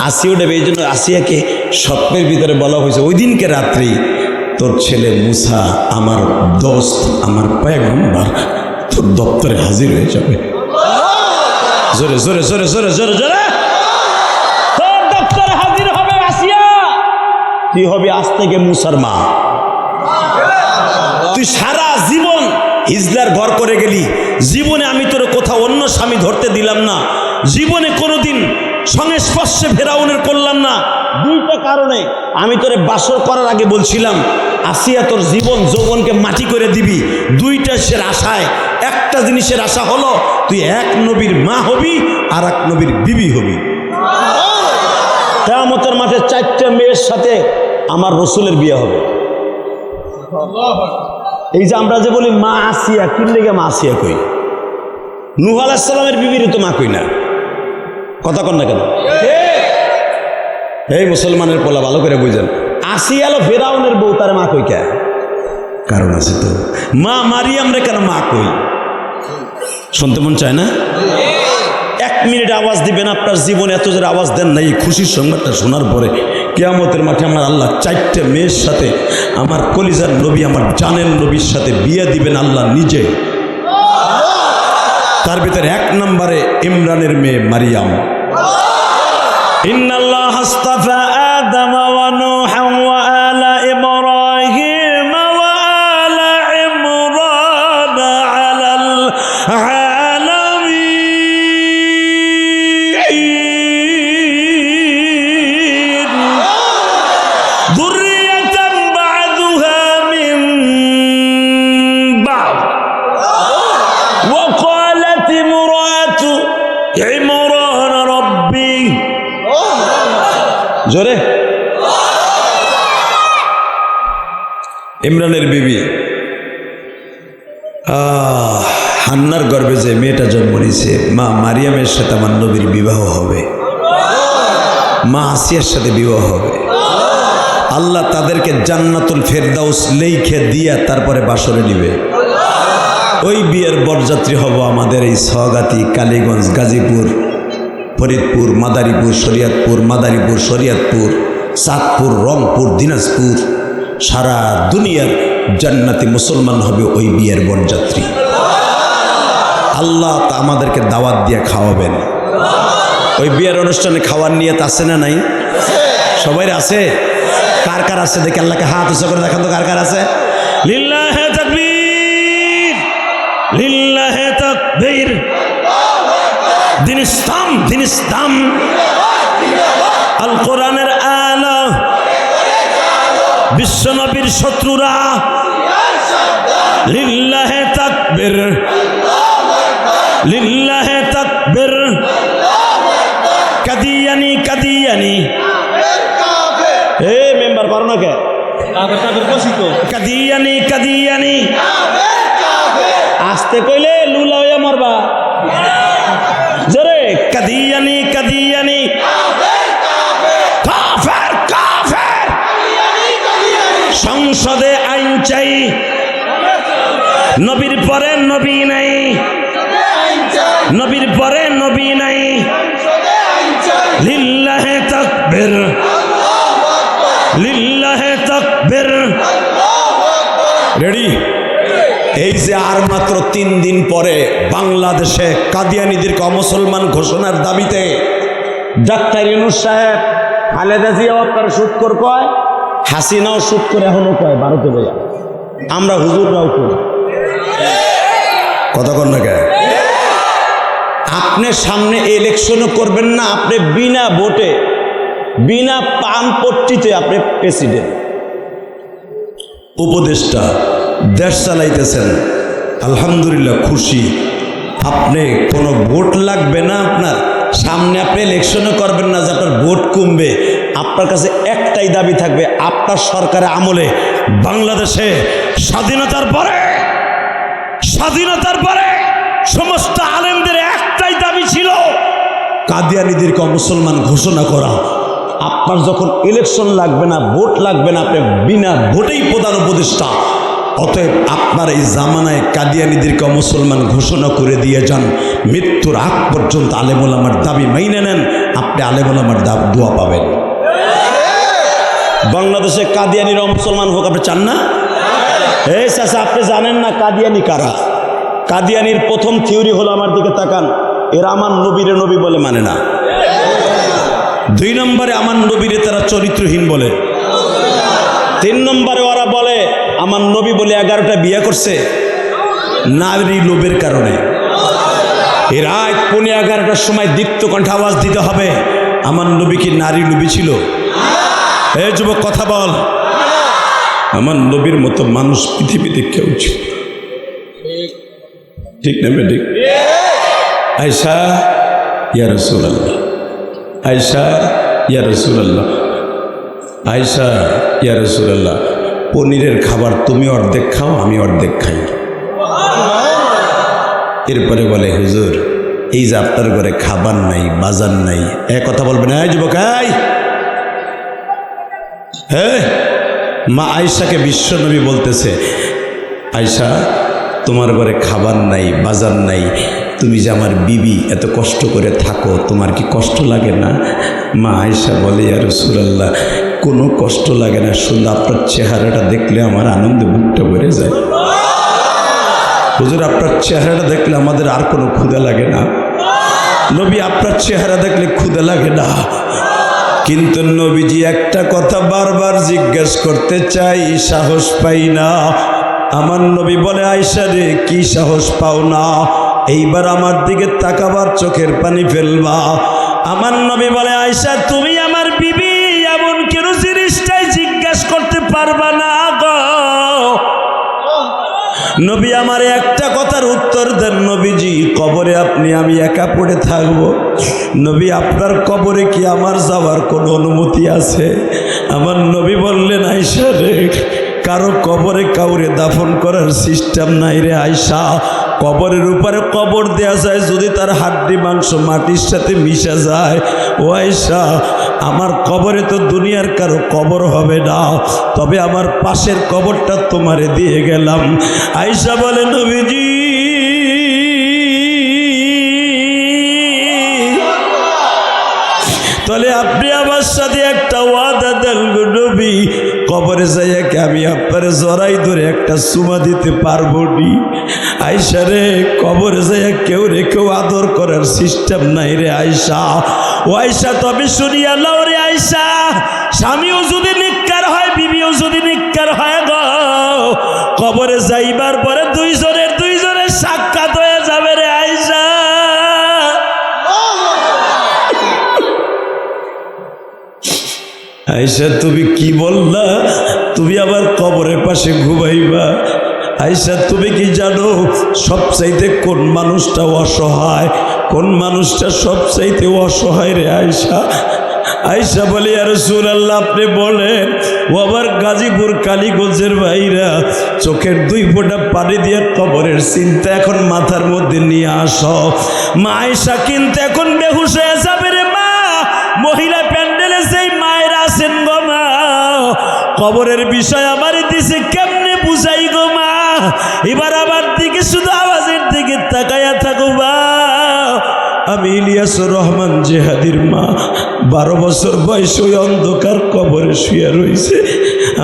আসিয়া উঠাবে এই জন্য আসিয়াকে স্বপ্নের ভিতরে বলা হয়েছে ওই দিনকে রাত্রি তোর ছেলে মুসা আমার দোস্ত আমার পয়গম্বর তোর দপ্তরে হাজির হয়ে যাবে। জোরে জোরে জোরে জোরে জোরে জোরে তোর দপ্তরে হাজির হবে আসিয়া। তুই হবে আজ থেকে মুসার মা। তুই সারা জীবন হিজলার ঘর করে গেলি, জীবনে আমি তোর কোথাও অন্য স্বামী ধরতে দিলাম না, জীবনে কোনোদিন সংস্পর্শে ফেরাউনের করলাম না। দুইটা কারণে আমি তোরে বাসর করার আগে বলছিলাম আসিয়া তোর জীবন যৌবনকে মাটি করে দিবি। দুইটা সে আশায়, একটা জিনিসের আশা হলো তুই এক নবীর মা হবি আর এক নবীর বিবি হবি। কিয়ামতের মাঠে 4টা মেয়ের সাথে আমার রসুলের বিয়ে হবে। এই যে আমরা যে বলি মা আসিয়া, কি লেগে মা আসিয়া কই? নূহ আলাইহিস সালামের বিবির তো মা কই না, কথা কন না কেন? এই মুসলমানের পোলা ভালো করে বুঝেন, আসিয়া হলো ফেরাউনের বউ, তার মা কই কে? কারণ আছে তো। মা মারিয়াম রে কেন মা কই? শুনতে মন চায় না? 1 মিনিট আওয়াজ দিবেন, আপনার জীবনে এত জোরে আওয়াজ দেন না এই খুশির সংবাদটা শোনার পরে। কিয়ামতের মাঠে আমার আল্লাহ 4টে মেয়ের সাথে, আমার কলিজার নবী আমার জানের নবীর সাথে বিয়ে দিবেন আল্লাহ নিজে। তার ভিতরে 1 নম্বরে ইমরানের মেয়ে মারিয়াম। ইন্নাল্লাহ আস্তাফা আদম ওয়া নূহা ওয়া আলা ইব্রাহিম ওয়া আলা ইমরান আলাল আলামিন যুররিয়াতান বা'দুহা মিন বা'দ ওয়া ক্বালাত ইমরাতু ইমরান রাব্বি। জোরে ইমরানের বিবি হান্নার গর্ভে যে মেয়েটা জন্ম নিয়েছে মা মারিয়ামের সাথে আমার নবীর বিবাহ হবে, মা আসিয়ার সাথে বিবাহ হবে। আল্লাহ তাদেরকে জান্নাতুল ফেরদাউস লেখে দিয়া তারপরে বাসরে নিবে। ওই বিয়ের বরযাত্রী হব আমাদের এই সওগাতি, কালীগঞ্জ, গাজীপুর, ফরিদপুর, মাদারীপুর, শরীয়তপুর, মাদারীপুর, শরীয়তপুর, চাঁদপুর, রংপুর, দিনাজপুর, সারা দুনিয়ার জান্নাতি মুসলমান হবে ওই বিয়ের বরযাত্রী। আল্লাহ তা আমাদেরকে দাওয়াত দিয়ে খাওয়াবেন। ওই বিয়ের অনুষ্ঠানে খাওয়ার নিয়ত আছে না নাই? সবাই আছে? কার কার আছে দেখে আল্লাহকে হাত উঁচু করে দেখান তো কার কার আছে। লিল্লাহে তাকবীর, লিল্লাহে তাকবীর। দিন ইসলাম, দিন ইসলাম, আল কোরআনের আলো, বিশ্ব নবীর শত্রুরা লিল্লাহে তাকবীর, লিল্লাহে তাকবীর। কাদিয়ানি কাদিয়ানি, এই মেম্বার পারো না কে? কাদিয়ানি কাদিয়ানি, আসতে কইলে লুলা হইয়া মারবা। জোরে কাদিয়ানি কাদিয়ানি, কাফের কাফের। সংসদে আইন চাই, নবীর পরে নবী নাই, নবীর পরে নবী নাই। লিল্লাহে তাকবীর, লিল্লাহে তাকবীর। রেডি? এই যে আর মাত্র 3 দিন পরে বাংলাদেশে কাদিয়ানীদেরকে অমুসলমান ঘোষণার দাবিতে ডাক্তার ইউনূস সাহেব, খালেদা জিয়াও আপনার শুট করে কয়, হাসিনাও শুট করে এখনো কয় ভারতে বইয়া, আমরা হুজুররাও করি। কথা কন না কে? আপনি সামনে ইলেকশনও করবেন না, আপনি বিনা ভোটে, বিনা পানপট্টিতে আপনি প্রেসিডেন্ট, উপদেষ্টা, দেশ চালাইতেছেন। আলহামদুলিল্লাহ, খুশি। আপনি কোনো ভোট লাগবে না, আপনার সামনে আপনি ইলেকশনও করবেন না যে আপনার ভোট কমবে। আপনার কাছে একটাই দাবি থাকবে, আপনার সরকারের আমলে বাংলাদেশে স্বাধীনতার পরে, স্বাধীনতার পরে সমস্ত আলেমদের একটাই দাবি ছিল কাদিয়ানীদেরকে মুসলমান ঘোষণা করা। আপনার যখন ইলেকশন লাগবে না, ভোট লাগবে না, আপনি বিনা ভোটেই প্রধান উপদেষ্টা। অতএব আপনার এই জামানায় কাদিয়ানীদেরকে মুসলমান ঘোষণা করে দিয়ে যান। মৃত্যুর আগ পর্যন্ত আলেম ওলামার দাবি মাইনে নেন, আপনি আলেম ওলামার দোয়া পাবেন। বাংলাদেশে কাদিয়ানিরা মুসলমান হোক আপনি চান না? এই চাচা আপনি জানেন না কাদিয়ানি কারা? কাদিয়ানির প্রথম থিওরি হলো, আমার দিকে তাকান, এরা আমার নবীরে নবী বলে মানে না। 2 নম্বরে আমার নবীরে তারা চরিত্রহীন বলে। 3 নম্বরে ওরা বলে আমার নবী বলে 11টা বিয়ে করছে নারী লোভের কারণে। এর রাত 11:15টার সময় দীপ্ত কণ্ঠে আওয়াজ দিতে হবে, আমার নবী কি নারী লোভী ছিল? এই যুবক কথা বল, আমার নবীর মতো মানুষ পৃথিবীতে কেউ ছিল? ঠিক না ঠিক? আয়েশা ইয়া রাসূলুল্লাহ, আয়েশা ইয়া রাসূলুল্লাহ, আয়েশা ইয়া রাসূলুল্লাহ, পনিরের খাবার তুমি অর্ধেক খাও আমি অর্ধেক খাই। এরপরে বলে হুজুর এই যে আপনার ঘরে খাবার নাই বাজার নাই, এক কথা বলবেন এই যুবক, হ্যাঁ মা আয়েশাকে বিশ্বনবী বলতেছে, আয়েশা তোমার ঘরে খাবার নাই বাজার নাই, তুমি যে আমার বিবি এত কষ্ট করে থাকো, তোমার কি কষ্ট লাগে না? মা আয়েশা বলে ইয়া রাসূলুল্লাহ কোনো কষ্ট লাগে না, শুধু আপনার চেহারাটা দেখলে আমার আনন্দে বুকটা ভরে যায়। হুজুর আপনার চেহারাটা দেখলে আমাদের আর কোনো ক্ষুধা লাগে না। নবী আপনার চেহারা দেখলে ক্ষুধা লাগে না, কিন্তু নবীজি একটা কথা বারবার জিজ্ঞেস করতে চাই, সাহস পাই না। আমার নবী বলে আয়েশা রে কি সাহস পাও না? এইবার আমার দিকে তাকাবার চোখের পানি ফেলবা। আমার নবী বলে আয়েশা তুমি আমার বিবি, এমন কেন জিনিসটাই জিজ্ঞেস করতে পারবা না গো? নবী আমার একটা কথার উত্তর দেন, নবীজি কবরে আপনি আমি একা পড়ে থাকবো, নবী আপনার কবরে কি আমার যাওয়ার কোনো অনুমতি আছে? আমার নবী বললেন আয়েশা রে কারো কবরে কাউরে দাফন করার সিস্টেম নাই রে আয়েশা। কবরের উপরে কবর দেয়া যায় যদি তার হাড্ডি মাংস মাটির সাথে মিশে যায়। ও আয়েশা আমার কবরে তো দুনিয়ার কারো কবর হবে না, তবে আমার পাশের কবরটা তোমারে দিয়ে গেলাম। আয়েশা বলে নবীজি তাহলে আপনি আমার সাথে একটা ওয়াদা দেন গো নবী, কবরে যাইয়া কি আমি আপনার জড়াই ধরে একটা চুমা দিতে পারবো নি? আয়েশা রে কবরে যাইয়া কেউ রে কেউ আদর করার সিস্টেম নাই রে আয়েশা। ও আয়েশা তবে শুনিয়া লাও রে আয়েশা, স্বামীও যদি নিক্কার হয় বিবিও যদি নিক্কার হয় গো, কবরে যাইবার পরে দুইজনের সাক্ষাৎ হয়ে যাবে রে আয়েশা। আয়েশা তুমি কি বললা? তুমি আবার কবরের পাশে ঘুমাইবা? আয়েশা তুমি কি জানো সবচাইতে কোন মানুষটা অসহায়? কোন মানুষটা সবচাইতে অসহায় রে আয়েশা? আয়েশা বলে ইয়া রাসূলুল্লাহ আপনি বলেন। ও আবার গাজীপুর কালীগঞ্জের ভাইরা চোখের 2 ফোঁটা পানি দিয়ে কবরের চিন্তা এখন মাথার মধ্যে নিয়ে আসো। মা আয়েশা কিন্তু এখন বেহুশ হয়ে যাবে রে মা। মহিলা প্যান্ডেলে যেই মায়েরা আছেন গো মা, কবরের বিষয় আমার দিছে কেমনে বুঝাই গো মা? এবার আমার দিকে শুধু আওয়াজের দিকে তাকায়া থাকো মা। আমি ইলিয়াসুর রহমান জেহাদির মা, 12 বছর বয়সে ওই অন্ধকার কবরে শুয়ে রয়েছে।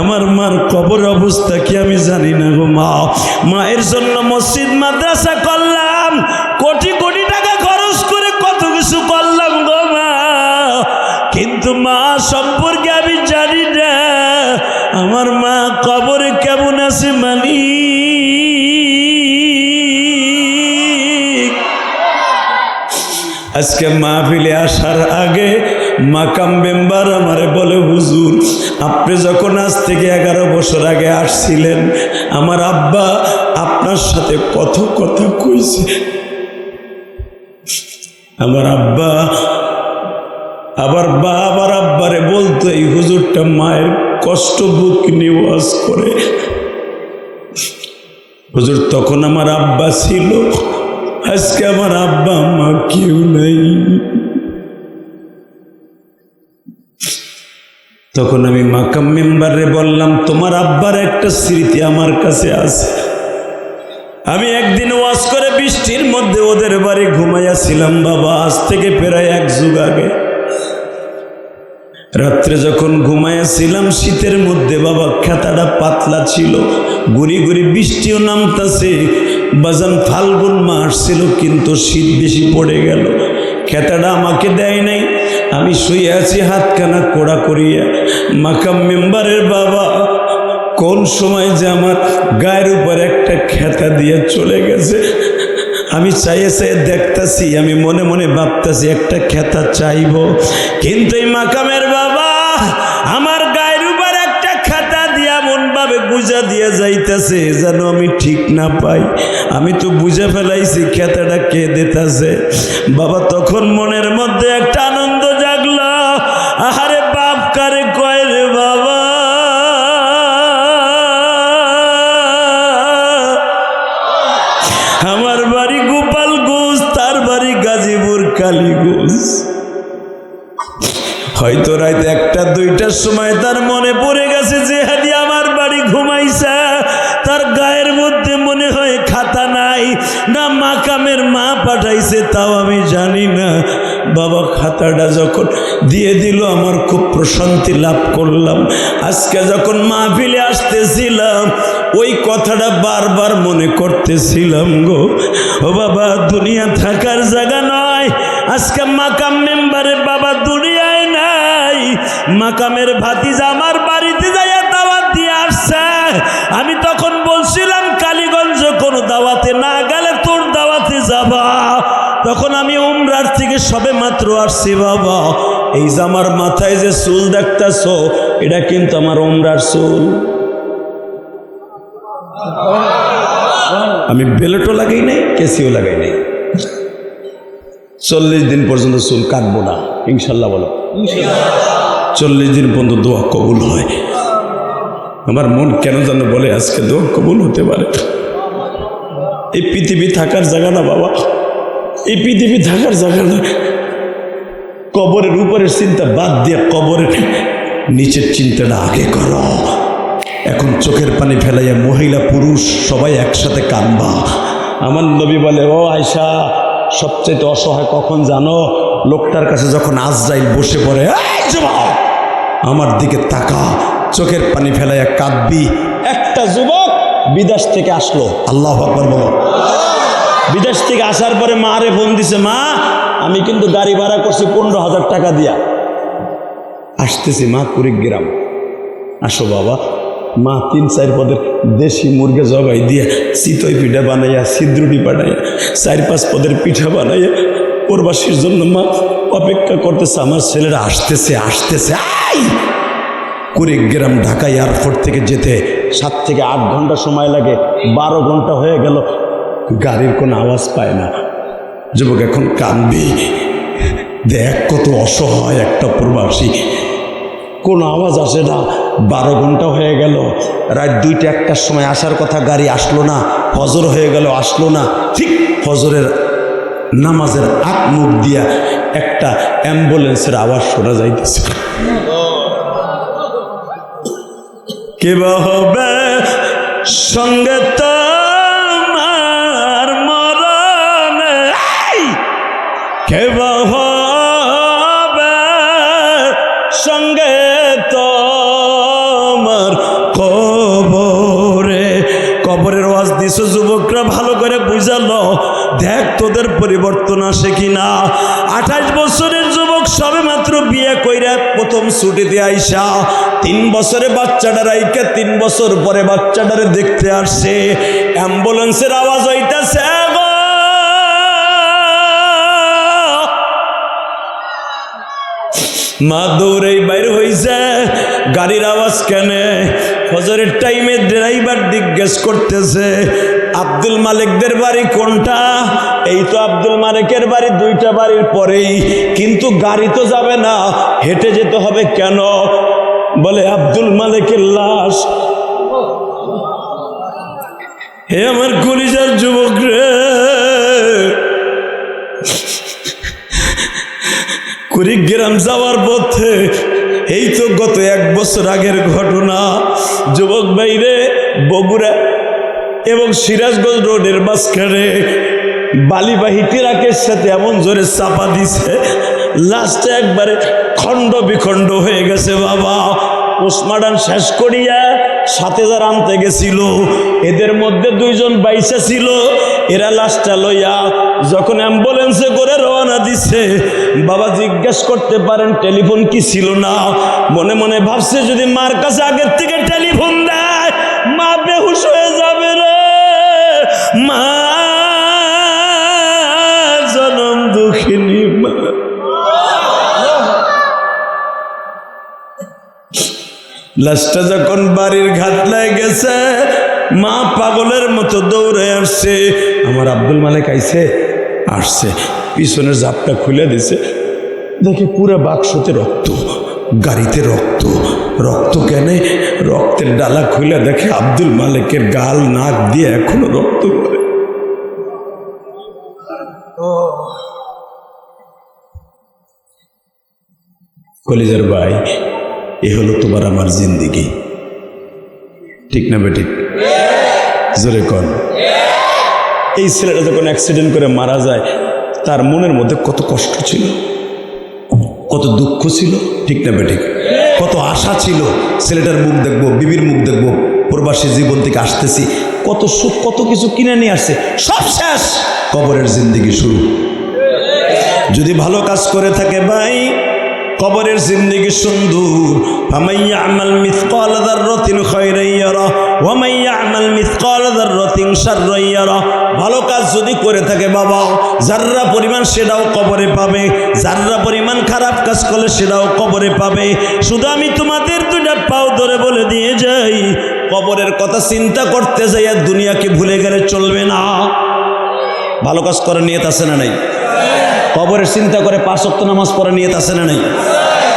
আমার মার কবর অবস্থা কি আমি জানি না গো মা। মায়ের জন্য মসজিদ মাদ্রাসা করলাম, কোটি কোটি টাকা খরচ করে কত কিছু করলাম গো মা, কিন্তু মা সম্পর্কে আমি জানি না আমার মা কবরে কেমন আছে মানি। আজকে মাহফিলে আসার আগে মাকাম মেম্বার আমারে বলে হুজুর আপনি যখন আজ থেকে 11 বছর আগে আসছিলেন আমার আব্বা আপনার সাথে কত কথা কইছে। আমার আব্বা আবার বাবার আব্বারে বলতো এই হুজুরটা মায়ের কষ্ট বুক নিয়ে ওয়াজ করে। হুজুর তখন আমার আব্বা ছিল, আজকে আমার আব্বা মা কেউ নাই। তখন আমি মাকাম মেম্বারে বললাম তোমার আব্বার একটা স্মৃতি আমার কাছে আছে। আমি একদিন ওয়াজ করে বৃষ্টির মধ্যে ওদের বাড়ি ঘুমাইয়াছিলাম বাবা, আজ থেকে প্রায় 1 যুগ আগে। রাত্রে যখন ঘুমাইয়াছিলাম শীতের মধ্যে বাবা খেতাটা পাতলা ছিল, গুড়ি গুড়ি বৃষ্টিও নামতাছে। বাজান ফাল্গুন মাস ছিল কিন্তু শীত বেশি পড়ে গেল। খেতাটা আমাকে দেয় নাই, আমি শুয়ে আছি হাতখানা কোড়া করিয়া। মাকাম মেম্বারের বাবা কোন সময় যে আমার গায়ের উপর একটা খেতা দিয়ে চলে গেছে, আমি চাইয়ে চাইয়ে দেখতাছি, আমি মনে মনে ভাবতাছি একটা খেতা চাইব, কিন্তু এই মাকামের বাবা আমার গায়ের উপর একটা খেতা দিয়া মন ভাবে বুঝা দিয়া যাইতেছে যেন আমি ঠিক না পাই। আমি তো বুঝে ফেলাইছি খেতাটা কে দিতেছে। বাবা তখন মনের মধ্যে একটা আনন্দ জাগলো, আহারে বাপ কারে কয় রে বাবা, আমার বাড়ি গোপালগঞ্জ, তার বাড়ি গাজীপুর কালীগঞ্জ। হয়তো রাত 1-2টার সময় তার মনে পড়ে গেছে যে হাদি আমার বাড়ি ঘুমাইছে, তার গায়ের মধ্যে মনে হয় খাতা নাই, না মাকামের মা পাঠাইছে তাও আমি জানি না। বাবা খাতাটা যখন দিয়ে দিল আমার খুব প্রশান্তি লাভ করলাম। আজকে যখন মাহফিলে আসতেছিলাম ওই কথাটা বারবার মনে করতেছিলাম গো। ও বাবা দুনিয়া থাকার জায়গা নয়। আজকে মাকাম মেম্বারের বাবা দুনিয়ায় নাই, মাকামের ভাতিজা আমার বাড়িতে যাইয়া দাওয়াত দিয়ে আসছে। আমি তখন বলছিলাম কালীগঞ্জ কোনো দাওয়াতে না গেলে তোর দাওয়াতে যাবা। তখন আমি উমরার থেকে সবে মাত্র আসছি বাবা। এই যে আমার মাথায় যে চুল দেখতেছ এটা কিন্তু আমার উমরার চুল। আমি বেলেটও লাগাই নাই, কেসিও লাগাই নাই। 40 দিন পর্যন্ত চুল কাটবো না ইনশাল্লাহ। বলো 40 দিন পর্যন্ত দোয়া কবুল হয়। আমার মন কেন যেন বলে আজকে দোয়া কবুল হতে পারে। এই পৃথিবী থাকার জায়গা না বাবা, এই পৃথিবী থাকার জায়গা না। কবরের উপরের চিন্তা বাদ দিয়ে কবরের নিচের চিন্তাটা আগে করো। এখন চোখের পানি ফেলাইয়া মহিলা পুরুষ সবাই একসাথে কাঁদবা। আমার নবী বলে, ও আয়সা সবচেয়ে অসহায় কখন জানো? লোকটার কাছে যখন আজরাইল বসে পড়ে, এই যুবক আমার দিকে তাকা, চোখের পানি ফেলাইয়া কাঁদবি। একটা যুবক বিদেশ থেকে আসলো, আল্লাহু আকবার বলো। বিদেশ থেকে আসার পরে মা রে ফোন দিছে, মা আমি কিন্তু গাড়ি ভাড়া করছি 15,000 টাকা দিয়া আসতেছি মা কুড়িগ্রাম, আসো বাবা। মা 3-4 পদের দেশি মুরগি জবাই দিয়া চিতই পিঠা বানাইয়া সিদ্রুটি বানাইয়া 4-5 পদের পিঠা বানাইয়া প্রবাসীর জন্য মা অপেক্ষা করতেছে। আমার ছেলেরা আসতেছে আসতেছে। কুড়িগ্রাম ঢাকা এয়ারপোর্ট থেকে যেতে 7 থেকে 8 ঘন্টা সময় লাগে, 12 ঘন্টা হয়ে গেল, গাড়ির কোনো আওয়াজ পায় না। যুবক এখন কাঁদবি, দেখ কত অসহায় একটা প্রবাসী, কোনো আওয়াজ আসে না। 12 ঘন্টা হয়ে গেল, রাত 2টা-1টার সময় আসার কথা, গাড়ি আসলো না। ফজর হয়ে গেল, আসলো না। ঠিক ফজরের নামাজের আগ মুখ দিয়া একটা অ্যাম্বুলেন্সের আওয়াজ শোনা যাইতেছে। কে বা হবে সঙ্গে তোমার মরণে, কে বা হবে সঙ্গে তোমার কবরে। কবরের ওয়াজ দিছো যুবকরা, ভালো করে বুঝালো, দেখ তোদের পরিবর্তন আসে কিনা। 28 বছরের যুবক সবে মাত্র বিয়ে কইরা প্রথম ছুটিতে আইসা 3 বছরে বাচ্চাটা রাইকা 3 বছর পরে বাচ্চাটারে দেখতে আসছে। অ্যাম্বুলেন্সের আওয়াজ হইতাছে, মা দৌড়েই বাইর হইছে, গাড়ির আওয়াজ কেন? ফজরের টাইমে ড্রাইভার জিজ্ঞেস করতেছে, আব্দুল মালিকদের বাড়ি কোনটা? এই তো আব্দুল মালিকের বাড়ি 2টা বাড়ির পরেই, কিন্তু গাড়ি তো যাবে না, হেঁটে যেতে হবে কেন? বলে আব্দুল মালিকের লাশ। হে আমার কলিজার যুবক রে, কুড়িগ্রাম যাওয়ার পথে, এই তো গত 1 বছর আগের ঘটনা। যুবক ভাইরে বগুড়া এবং সিরাজগঞ্জ রোডের মাঝখানে বালিবাহী ট্রাকের সাথে এমন জোরে চাপা দিছে লাস্টে একবারে খণ্ড বিখণ্ড হয়ে গেছে বাবা। পোস্টমর্টম শেষ করিয়া সাথে যারা আনতে গেছিল এদের মধ্যে 2 জন বাইসা ছিল। এরা লাশটা লইয়া যখন অ্যাম্বুলেন্সে করে রওনা দিছে, বাবা জিজ্ঞেস করতে পারেন টেলিফোন কি ছিল না? মনে মনে ভাবছে যদি মার কাছে আগের থেকে টেলিফোন দেয় মা বেহুশ হয়ে যাবে রে, মা জনম দুঃখিনী মা। লাশটা যখন বাড়ির ঘাটলায় গেছে, মা পাগলের মতো দৌড়ে আসছে। আমার আব্দুল মালিক আইছে, আসছে, পিছনের জাপটা খুলে দিছে, দেখে পুরো বাক্সতে রক্ত, গাড়িতে রক্ত। রক্ত কেন? রক্তের ডালা খুলে দেখে আব্দুল মালিকের গাল নাক দিয়ে এখনো রক্ত পড়ে। কলিজার ভাই, এ হলো তোমার আমার জিন্দিগি, ঠিক না বেঠিক? জোরে কন। এই ছেলেটা যখন অ্যাক্সিডেন্ট করে মারা যায়, তার মনের মধ্যে কত কষ্ট ছিল, কত দুঃখ ছিল, ঠিক না বেঠিক? কত আশা ছিল, ছেলেটার মুখ দেখবো, বিবির মুখ দেখবো, প্রবাসী জীবন থেকে আসতেছি, কত সুখ, কত কিছু কিনে নিয়ে আসছে, সব শেষ, কবরের জিন্দিগি শুরু। যদি ভালো কাজ করে থাকে ভাই, কবরের জিন্দেগি সুন্দর। ফামান ইয়ামাল মিসকাল যাররাতিন খায়রান ইয়ারা ওয়া মান ইয়ামাল মিসকাল যাররাতিন শাররান ইয়ারা। ভালো কাজ যদি করে থাকে বাবা, যাররা পরিমাণ সেটাও কবরে পাবে, যাররা পরিমাণ খারাপ কাজ করলে সেটাও কবরে পাবে। শুধু আমি তোমাদের 2টা পাও ধরে বলে দিয়ে যাই, কবরের কথা চিন্তা করতে যাই আর দুনিয়াকে ভুলে গেলে চলবে না। ভালো কাজ করার নিয়ত আছে না নাই? কবরের চিন্তা করে 5 ওয়াক্ত নামাজ পড়ার নিয়ত আছে না নাই?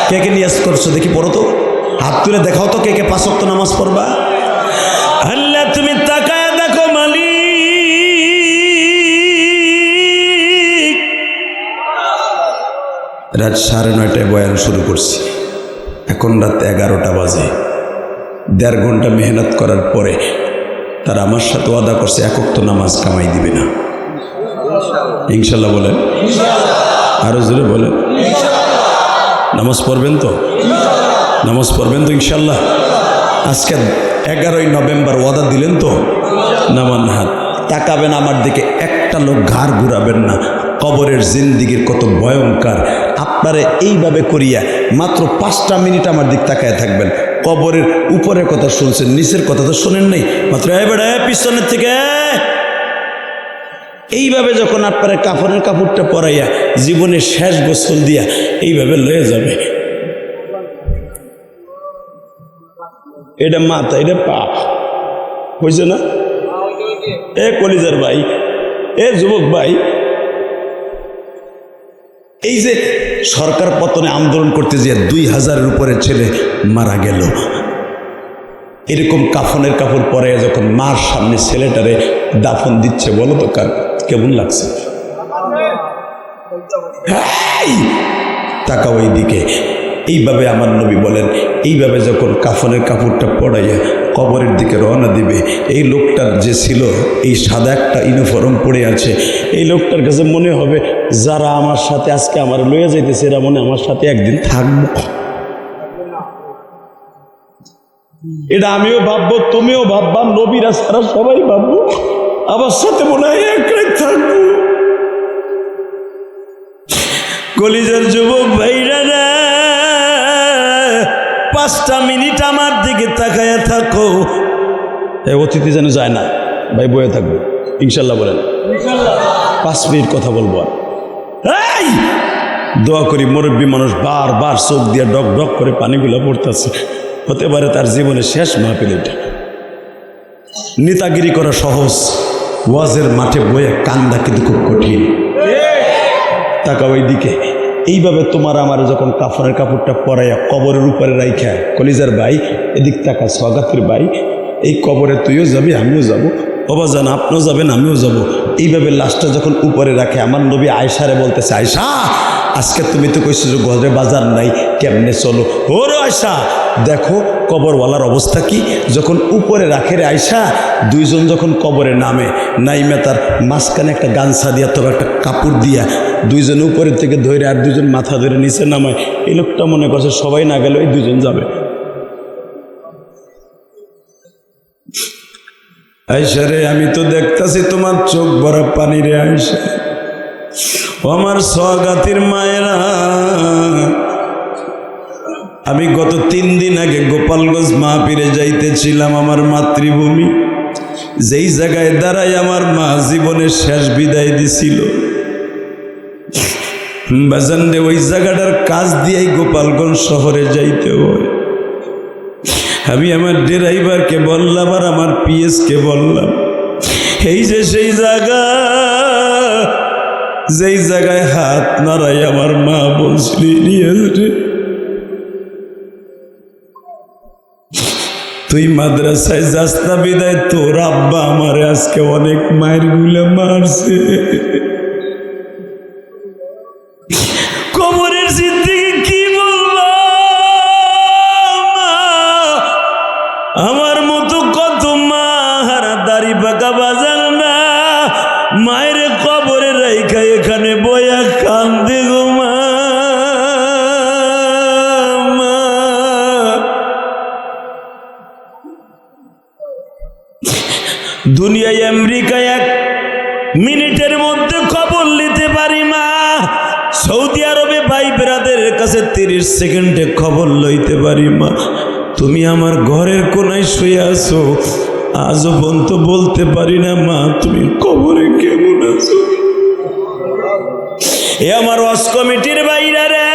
কে কে নিয়াজ করছো দেখি, পড়ো তো, হাত তুলে দেখাও তো কে কে 5 ওয়াক্ত নামাজ পড়বা। আল্লাহ তুমি তাকায় দেখো মালিক, রাত 9:30টায় বয়ান শুরু করছি, এখন রাত 11টা বাজে। 1.5 ঘন্টা মেহনত করার পরে তারা আমার সাথে ওয়াদা করছে 1 ওয়াক্ত নামাজ কামাই দিবে না। ইনশাল্লাহ বলেন, আরো জোরে বলেন। নামাজ পড়বেন তো? নামাজ পড়বেন তো ইনশাল্লাহ? আজকে 11ই নভেম্বর ওয়াদা দিলেন তো? নামান হাত, তাকাবেন আমার দিকে, একটা লোক ঘাড় ঘুরাবেন না। কবরের জিন্দিগির কত ভয়ঙ্কর, আপনারে এইভাবে করিয়া মাত্র 5টা মিনিট আমার দিক তাকায় থাকবেন। কবরের উপরের কথা শুনছেন, নিচের কথা তো শোনেন নাই, মাত্র পিছনের থেকে এইভাবে যখন আপনার কাফনের কাপড়টা পরাইয়া জীবনের শেষ গোসল দিয়া এইভাবে লয়ে যাবে, এটা মাথা, এটা পা, হয়েছে না? এ কলিজার ভাই, এ যুবক ভাই, এই যে সরকার পতনে আন্দোলন করতে যে 2000-এর উপরে ছেলে মারা গেল, এরকম কাফনের কাপড় পরে যখন মার সামনে ছেলেটারে দাফন দিচ্ছে, বলো তো কেমন লাগছে? তাকাও এই দিকে। এইভাবে আমার নবী বলেন, এইভাবে যখন কাফনের কাপড়টা পরাইয়া কবরের দিকে রওনা দিবে, এই লোকটার যে ছিল এই সাদা একটা ইউনিফর্ম পরে আছে, এই লোকটার কাছে মনে হবে যারা আমার সাথে আজকে আমার লইয়া যাইতেছে এরা মনে আমার সাথে একদিন থাকবো। এটা আমিও ভাববো, তুমিও ভাববা, নবীরা সারা সবাই ভাববো আমার সাথে মনে হয় একলাই থাকবো। কলিজার যুবক ভাইরা, 5টা মিনিট আমার দিকে তাকায়া থাকো। অতিথি যেন যায় না ভাই, বয়ে থাকবো ইনশাল্লাহ বলেন। 5 মিনিট কথা বলবো। আর দোয়া করি, মুরব্বী মানুষ বারবার চোখ দিয়ে ডক ডক করে পানিগুলো পড়তেছে, হতে পারে তার জীবনের শেষ মাহফিল এটা। নেতাগিরি করা সহজ, ওয়াজের মাঠে বয়ে কান্দা কিন্তু খুব কঠিন। তাকাও এই দিকে। এইভাবে তোমার আমার যখন কাফনের কাপড়টা পরাইয়া কবরের উপরে রাইখা, কলিজার ভাই এদিক তাকা, স্বাগতের ভাই, এই কবরে তুইও যাবি আমিও যাবো, বাবা জান আপনিও যাবেন আমিও যাব। এইভাবে লাশটা যখন উপরে রাখে, আমার নবী আয়েশারে বলতেছে, আয়েশা আজকে তুমি তো কইছো যে ঘরে বাজার নাই, কেমনে চলো? ওরে আয়েশা দেখো কবরওয়ালার অবস্থা কি। যখন উপরে রাখে রে আয়েশা, 2 জন যখন কবরে নামে, নাইমে তার মাঝখানে একটা গামছা দিয়া, তবে একটা কাপড় দিয়া দুইজন উপরের থেকে ধরে আর দুজন মাথা ধরে নিচে নামায়। এই লোকটা মনে করছে সবাই না গেলে ওই দুজন যাবে। আয়সা রে, আমি তো দেখতাছি তোমার চোখ ভরা পানি রে আয়সা। ও আমার সগাতির মায়েরা, আমি গত 3 দিন আগে গোপালগঞ্জ মাহফিলে যাইতেছিলাম, আমার মাতৃভূমি, যেই জায়গায় দাঁড়াই আমার মা জীবনের শেষ বিদায় দিছিল। বাজান রে, ওই জায়গাটার কাজ দিয়েই গোপালগঞ্জ শহরে যাইতে হয়। আমি আমার ড্রাইভারকে বললাম আর আমার পিএসকে বললাম, এই যে সেই জায়গা, যেই জায়গায় হাত নাড়াই আমার মা বলছিলি তুই মাদ্রাসায় যাস না বিদায় তোর আব্বা আমার আজকে অনেক মায়ের গুলা মারছে। কবরের জিন্দেগি কি বলবো, আমার মতো কত মা হারা দাড়ি পাকা বাজার না, মায়ের কবরে রাইখা এখানে বয়া কান্দে গো মা। দুনিয়ায় আমেরিকায় 1 মিনিটের মধ্যে খবর নিতে পারি মা, সৌদি আরবে ভাই ব্রাদারের কাছে 30 সেকেন্ডে খবর লইতে পারি মা। তুমি আমার ঘরের কোনায় শুয়ে আছো, আজও পর্যন্ত বলতে পারি না মা তুমি কবরে কেমন আছো। এ আমার ওয়াজ কমিটির বাইরে রে,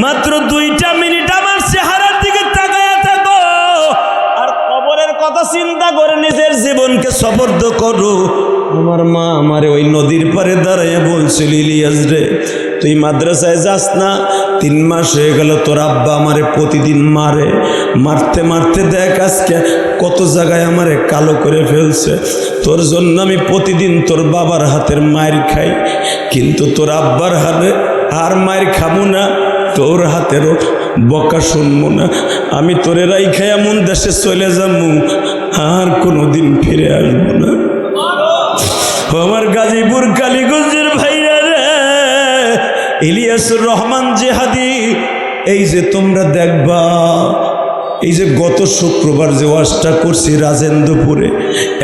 মাত্র 2টা মিনিট আমার চেহারার দিকে তাকায়া থাকো আর কবরের কথা চিন্তা করে নিজের জীবনকে সফর্দ করো। আমার মা আমারে ওই নদীর পারে দাঁড়াইয়া বলছিল, ইলিয়াস রে তুই মাদ্রাসায় যাস না, 3 মাস হয়ে গেল তোর আব্বা আমারে প্রতিদিন মারে, মারতে মারতে দেখ আজকে কত জায়গায় আমারে কালো করে ফেলছে। তোর জন্য আমি প্রতিদিন তোর বাবার হাতের মায়ের খাই, কিন্তু তোর আব্বার হাতে আর মায়ের খাবো না, তোর হাতেরও বকা শুনবো না। আমি তোরে রাইখা এমন দেশে চলে যাবো আর কোনোদিন ফিরে আসবো না। আমার গাজীপুর কালীগঞ্জের ভাইরা রে, ইলিয়াসুর রহমান জেহাদি, এই যে তোমরা দেখবা, এই যে গত শুক্রবার যে ওয়াজটা করছি রাজেন্দ্রপুরে,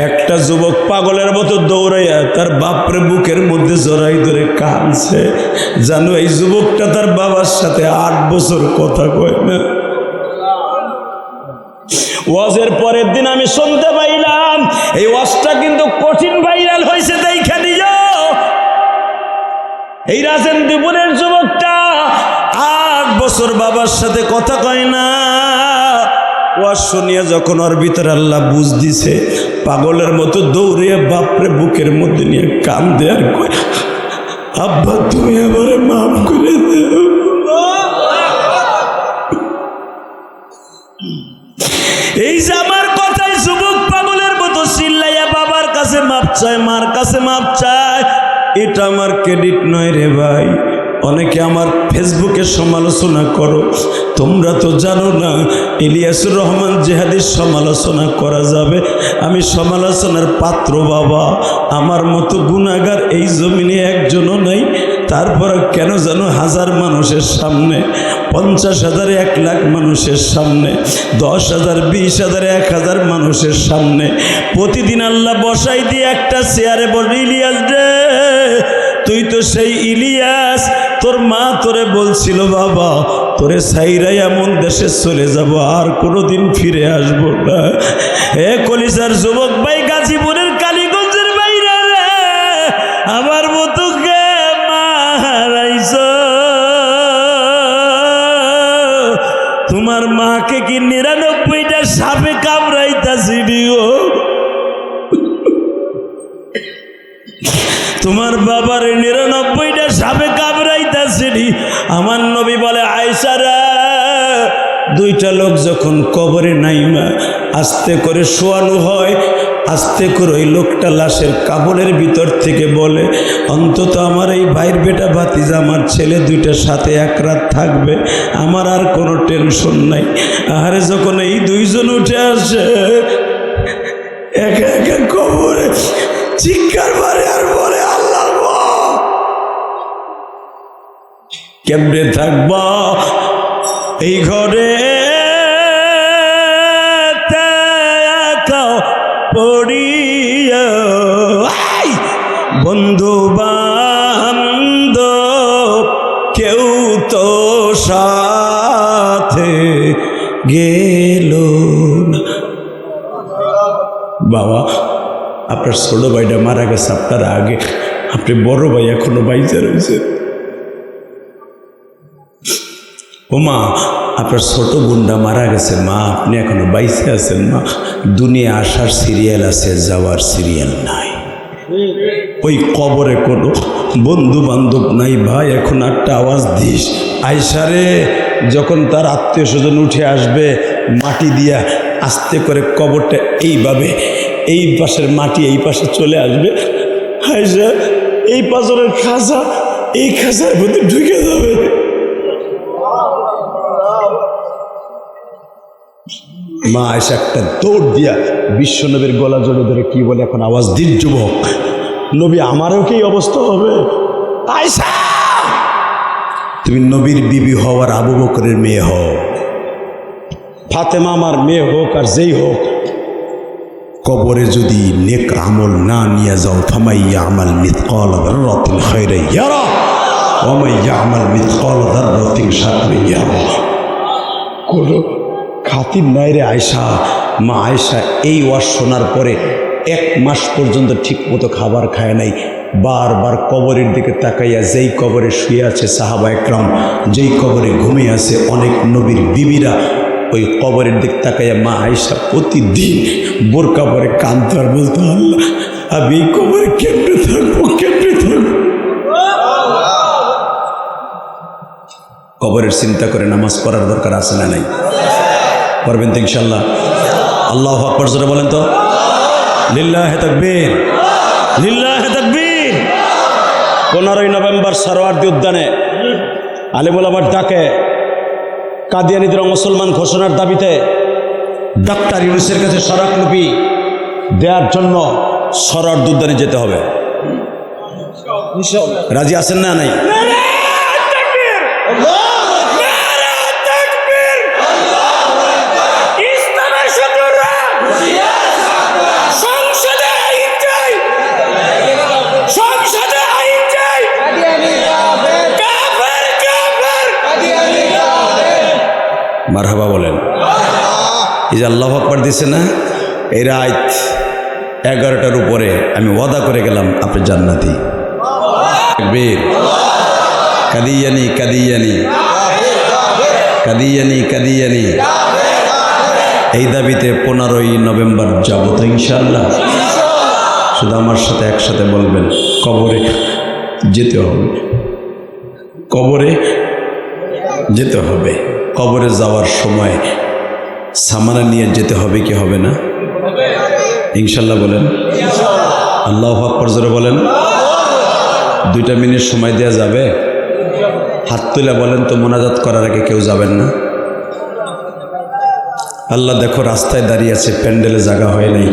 একটা যুবক পাগলের মতো দৌড়াইয়া তার বাপরে বুকের মধ্যে জড়াই ধরে কাঁদছে। জানো এই যুবকটা তার বাবার সাথে 8 বছর কথা কয় না। ওয়াজের পরের দিন আমি শুনতে পাইলাম এই ওয়াজটা কিন্তু কঠিন ভাইরাল হয়েছে, দেখা নিও। এই রাজেন্দ্রপুরের যুবকটা 8 বছর বাবার সাথে কথা কয় না। ওয়াজ শুনিয়া যখন ওর ভিতরে আল্লাহ বুঝ দিছে, পাগলের মতো দৌড়িয়ে বাপরে বুকের মধ্যে নিয়ে কান্দে আর কয়, আব্বা তুমি আমারে মাফ করে দাও। এই যে আমার কথায় যুবক পাগলের মতো চিল্লাইয়া বাবার কাছে মাপ চায়, মার কাছে মাপ চায়, এটা আমার ক্রেডিট নয় রে ভাই। অনেকে আমার ফেসবুকে সমালোচনা করো, তোমরা তো জানো না ইলিয়াসুর রহমান জেহাদির সমালোচনা করা যাবে। আমি সমালোচনার পাত্র বাবা, আমার মতো গুনাহগার এই জমিনে একজনও নাই। তারপর কেন জানো 1000 মানুষের সামনে, 50,000 1 লাখ মানুষের সামনে, 10,000 20,000 1000 মানুষের সামনে প্রতিদিন আল্লাহ বসাই দিয়ে একটা চেয়ারে বলে, ইলিয়াস রে তুই তো সেই ইলিয়াস, তোর মা তোরে বলছিল বাবা তোরে সাইরাই এমন দেশে চলে যাব আর কোনোদিন ফিরে আসবো না। এ কলিজার যুবক ভাই, গাজীপুরের কালীগঞ্জের বাইরে রে, আমার মতো কে মারাইছ, তোমার মাকে কি 99টা সাপে কামড়াইতাছি দিও, তোমার বাবার 99টা সাপে কামড়াইতাছিনি। আমার নবী বলে, আয়েশারা 2টা লোক যখন কবরে নাইমা আস্তে করে শোয়ানো হয়, আস্তে করে ওই লোকটা লাশের কাপড়ের ভিতর থেকে বলে, অন্তত আমার এই ভাইয়ের বেটা ভাতিজা আমার ছেলে 2টার সাথে 1 রাত থাকবে, আমার আর কোনো টেনশন নাই। আরে যখন এই 2 জন উঠে আসে একা একা কবরে চিৎকার মারে আর বলে, আল্লাহ কেমনে থাকবা এই ঘরে পড়িয়া বন্ধু বান্ধব কেউ তো সাথে গেল না। বাবা আপনার ছোট ভাইটা মারা গেছে আপনার আগে, আপনি বড় ভাই এখনো বাইচা রয়েছে। ও মা আপনার ছোট বোনটা মারা গেছে, মা আপনি এখনো বাইচে আছেন। মা দুনিয়া আসার সিরিয়াল আছে, যাওয়ার সিরিয়াল নাই। ওই কবরে কোনো বন্ধু বান্ধব নাই। ভাই এখন একটা আওয়াজ দিস আয়সারে, যখন তার আত্মীয় স্বজন উঠে আসবে মাটি দিয়া আস্তে করে কবরটা এইভাবে, এই পাশের মাটি এই পাশে চলে আসবে, আয়সা এই পাথরের খাঁচা এই খাঁচার মধ্যে ঢুকে যাবে। মা আয়সা একটা দৌড় দিয়া বিশ্বনবীর গলা জড়ে ধরে কি বলে, এখন আওয়াজ দিন যুবক, নবী আমারও কি অবস্থা হবে? আয়সা তুমি নবীর বিবি হও আর আবু বকরের মেয়ে হও, ফাতেমা আমার মেয়ে হোক আর যেই হোক, কবরে যদি নেক আমল না নিয়ে যাও, ফামাইয়া আমাল মিথকাল যাররাতিন খায়রান ইয়ারা ওয়া মাইয়া আমাল মিথকাল যাররাতিন শাররান ইয়ারা। কোনো খাতির নাই রে আয়সা। মা আয়সা এই ওয়াজ শোনার পরে 1 মাস পর্যন্ত ঠিক মতো খাবার খায় নাই। বারবার কবরের দিকে তাকাইয়া, যেই কবরে শুয়ে আছে সাহাবা একরাম, যেই কবরে ঘুমিয়ে আছে অনেক নবীর বিবিরা, ওই কবরের দিক তাকাইয়া মা আয়সা প্রতিদিন বোরকা পরে কাঁদতো আর বলতো, আল্লাহ আমি এই কবরে কেমনে থাকবো, কেমনে থাকবো। কবরের চিন্তা করে নামাজ পড়ার দরকার আছে না নাই? পড়বেন তো ইনশাল্লাহ। আল্লাহু আকবার জোরে বলেন তো, লিল্লাহে তাকবীর, লিল্লাহে তাকবীর। 15ই নভেম্বর সরোয়ার্দী উদ্যানে আলেমুল আমার ডাকে কাদিয়ানীদের মুসলমান ঘোষণার দাবিতে ডাক্তার ইউনূসের কাছে স্মারকলিপি দেওয়ার জন্য সরোয়ার্দী উদ্যানে যেতে হবে। রাজি আছেন না নাই? মারহাবা বলেন। এই যে আল্লাহু আকবার দিছে না, এই রাত 11টার উপরে আমি ওয়াদা করে গেলাম আপনি জান্নাতি। তাকবীর, কাদিয়ানি কাদিয়ানি কাদিয়ানি কাদিয়ানি। এই দাবিতে 15ই নভেম্বর যাব তো ইনশাআল্লাহ। শুধু আমার সাথে একসাথে বলবেন, কবরে যেতে হবে, কবরে যেতে হবে। কবরে যাওয়ার সময় সামানা নিয়ে যেতে হবে কি হবে না? ইনশাল্লাহ বলেন। আল্লাহু আকবার জোরে বলেন। 2 মিনিট সময় দেওয়া যাবে? হাত তুলে বলেন তো, মোনাজাত করার আগে কেউ যাবেন না? আল্লাহ দেখো রাস্তায় দাঁড়িয়ে আছে, প্যান্ডেলে জায়গা হয় নাই।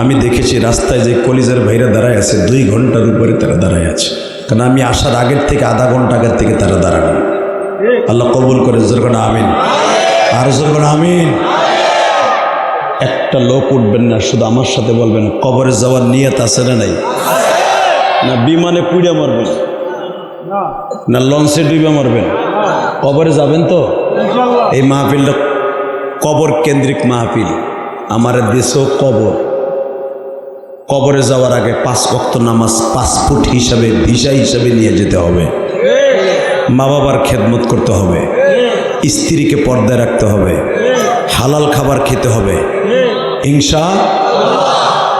আমি দেখেছি রাস্তায় যে কলিজার ভাইরা দাঁড়ায় আছে, 2 ঘন্টার উপরে তারা দাঁড়ায় আছে। কারণ আমি আসার আগের থেকে আধা ঘন্টা আগের থেকে তারা দাঁড়ানো। আল্লাহ কবুল করে, জোর করে আমিন, আর জোর করে আমিন। একটা লোক উঠবেন না, শুধু আমার সাথে বলবেন কবরে যাওয়ার নিয়ত আছে না নাই? না বিমানে পুড়ে মরবেন, না লঞ্চে ডুবে মরবেন? কবরে যাবেন তো? এই মাহফিলটা কবর কেন্দ্রিক মাহফিল। আমার দেশেও কবর। কবরে যাওয়ার আগে 5 ওয়াক্ত নামাজ পাসপোর্ট হিসাবে, ভিসা হিসাবে নিয়ে যেতে হবে। মা বাবার খেদমত করতে হবে, স্ত্রীকে পর্দায় রাখতে হবে, হালাল খাবার খেতে হবে ইনশাআল্লাহ।